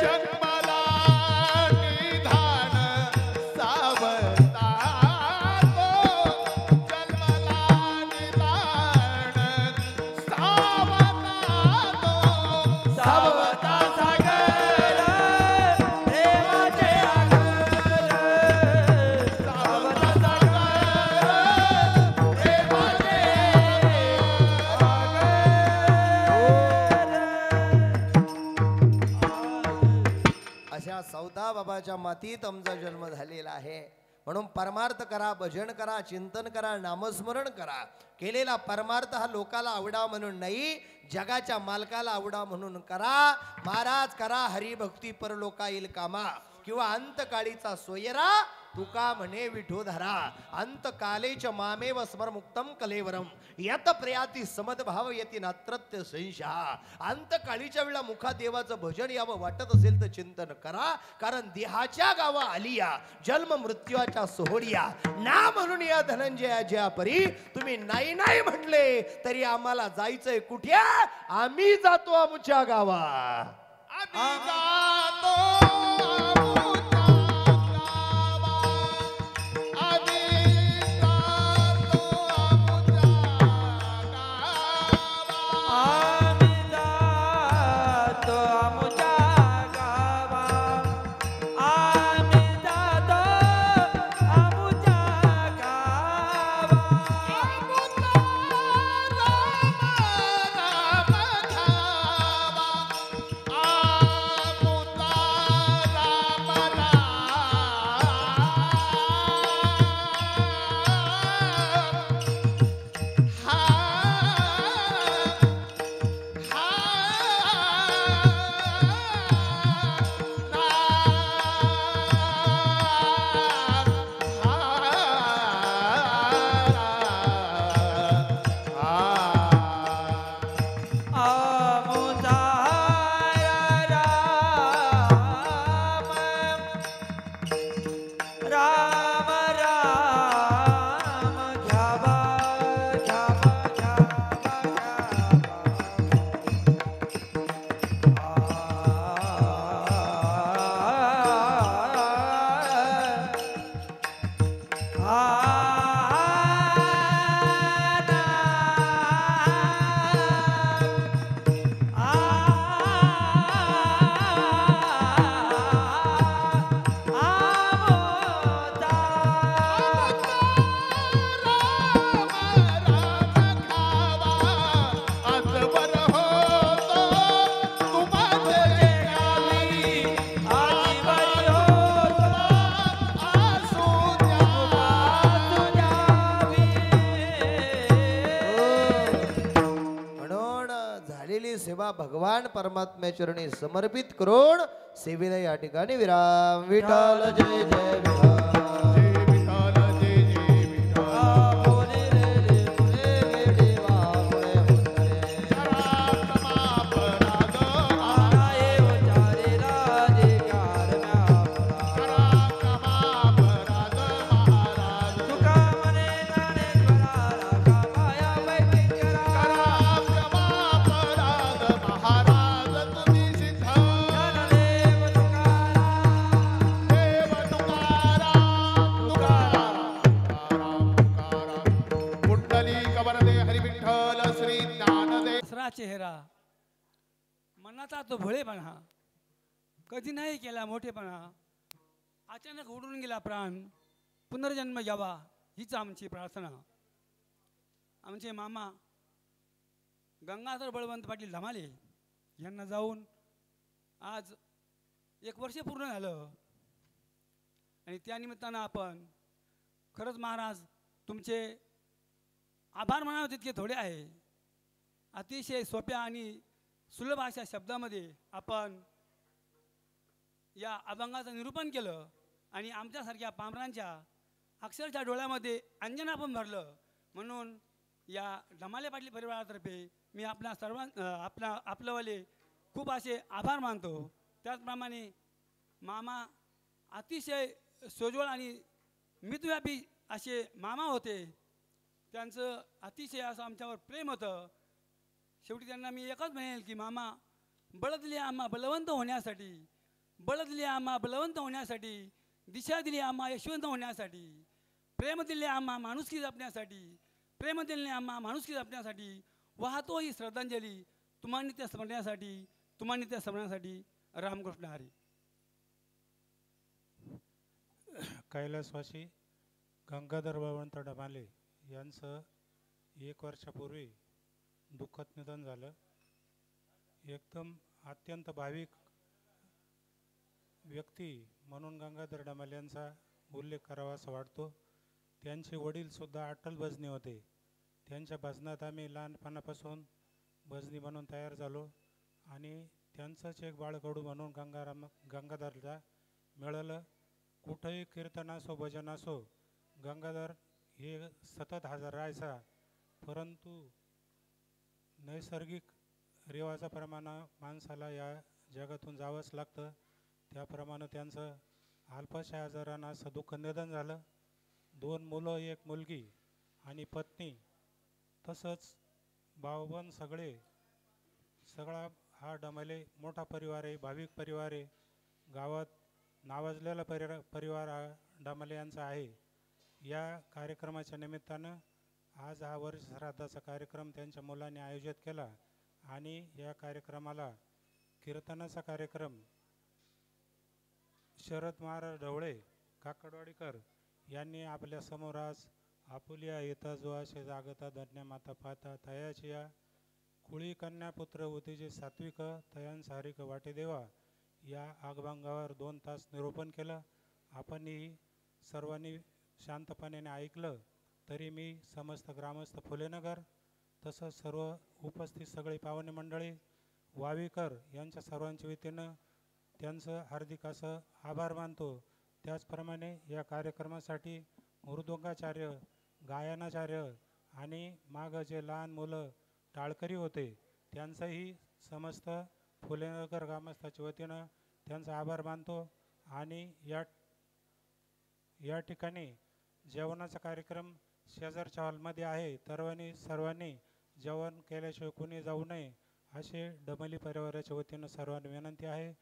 जन्मला निधान सावता तो. जन्मला निधान सावता तो. सावता सागर देवाचे आगर. सावता सागर देवाचे अशा सौदा बाबाच्या मातीत आमचा जन्म झालेला आहे. म्हणून परमार्थ करा, भजन करा, चिंतन करा, नामस्मरण करा. केलेला परमार्थ हा लोकाला आवडा म्हणून नाही, जगाच्या मालकाला आवडा म्हणून करा. महाराज करा हरिभक्ती परलोका येईल कामा. किंवा अंतकाळीचा सोयरा तुका म्हणे विठोधरा. अंतकालेच मामेव स्मरमुक्तम कलेवरम यत प्रयाती समदभाव यती नात्रत्य संशा. अंतकाळीच्या वेळा मुखा देवाचं भजन यावं वाटत असेल तर चिंतन करा. कारण देहाच्या गावा आलिया जन्म मृत्यूच्या सोहळिया ना म्हणून या धनंजयाच्या परी. तुम्ही नाही नाही म्हटले तरी आम्हाला जायचंय कुठे. आम्ही जातो आमच्या गावा. आम्ही जातो आमच्या गावा. आम्ही जातो आमच्या गावा. आम्ही जातो आमच्या गावा. आम्ही जातो आमच्या गावा. आमुचा राम राम राम घ्यावा घ्यावा सेवा भगवान परमात्म्या चरणी समर्पित करून सेवेला या ठिकाणी विराम. विठ्ठल जय जय विठ्ठल. आये उचारे चेहरा, मनाचा तो भोळेपणा, कधी नाही केला मोठेपणा, अचानक उडून गेला प्राण, पुनर्जन्म यावा हीच आमची प्रार्थना. आमचे मामा गंगाधर बळवंत पाटील धमाले यांना जाऊन आज 1 वर्ष पूर्ण झालं आणि त्यानिमित्तानं आपण खरंच महाराज तुमचे आभार मानावे तितके थोडे आहे. अतिशय सोप्या आणि सुलभ अशा शब्दामध्ये आपण या अभंगाचं निरूपण केलं आणि आमच्यासारख्या पामरांच्या अक्षरशः डोळ्यामध्ये अंजना पण भरलं. म्हणून या धमाले पाटील परिवारातर्फे मी आपल्या आपलंवाले खूप असे आभार मानतो. त्याचप्रमाणे मामा अतिशय सोज्वळ आणि मितव्यापी असे मामा होते. त्यांचं अतिशय असं आमच्यावर प्रेम होतं. शेवटी त्यांना मी एकच म्हणेल की मामा, बळ दिले आम्हा बलवंत होण्यासाठी, बळ दिले आम्हा बलवंत होण्यासाठी, दिशा दिली आम्हा यशवंत होण्यासाठी, प्रेम दिले आम्हा माणुसकी जपण्यासाठी, प्रेम दिले आम्हा माणुसकी जपण्यासाठी, वाहतो ही श्रद्धांजली तुम्हा नित्य स्मरण्यासाठी, तुम्हा नित्य स्मरण्यासाठी. रामकृष्ण हरी. कैलासवासी गंगाधर बळवंत डमाले यांचं 1 वर्षापूर्वी दुःखद निधन झालं. एकदम अत्यंत भाविक व्यक्ती म्हणून गंगाधर डमाले यांचा उल्लेख करावा असं वाटतो. त्यांचे वडीलसुद्धा अट्टल भजनी होते. त्यांच्या भजनात आम्ही लहानपणापासून भजनी म्हणून तयार झालो आणि त्यांचंच एक बाळकडू म्हणून गंगाधरला मिळालं. कुठंही कीर्तन असो भजन असो, गंगाधर हे सतत हजर राहायचा. परंतु नैसर्गिक रिवाजाप्रमाणे माणसाला या जगातून जावंच लागतं. त्याप्रमाणे त्यांचं अल्पशा आजारानं असं दुःख निधन झालं. 2 मुलं, 1 मुलगी आणि पत्नी, तसंच भाऊबंद सगळा हा डमाले मोठा परिवार आहे, भाविक परिवार आहे. गावात नावाजलेला परिवार हा डमाले यांचा आहे. या कार्यक्रमाच्या निमित्तानं आज हा वर्ष श्राद्धाचा कार्यक्रम त्यांच्या मुलांनी आयोजित केला आणि या कार्यक्रमाला कीर्तनाचा कार्यक्रम शरद महाराज ढवळे काकडवाडीकर यांनी आपल्या समोर आज आपुलिया येता जो असे जागता धन्य माता पाता तयाची या कुळी कन्या पुत्र होते जे सात्विक तयान सारिक वाटे देवा या अभंगावर 2 तास निरूपण केलं. आपणही सर्वांनी शांतपणे ऐकलं. तरी मी समस्त ग्रामस्थ फुलेनगर तसंच सर्व उपस्थित सगळे पाहुणे मंडळी वावीकर यांच्या सर्वांच्या वतीनं त्यांचं हार्दिक असं आभार मानतो. त्याचप्रमाणे या कार्यक्रमासाठी मृदुंगाचार्य, गायनाचार्य आणि मागं जे लहान मुलं टाळकरी होते त्यांचाही समस्त फुलेनगर ग्रामस्थाच्या वतीनं त्यांचा आभार मानतो. आणि या ठिकाणी जेवणाचा कार्यक्रम शेजारच्या हॉलमध्ये आहे. सर्वांनी जेवण केल्याशिवाय कोणी जाऊ नये असे डमली परिवाराच्या वतीनं सर्वांना विनंती आहे.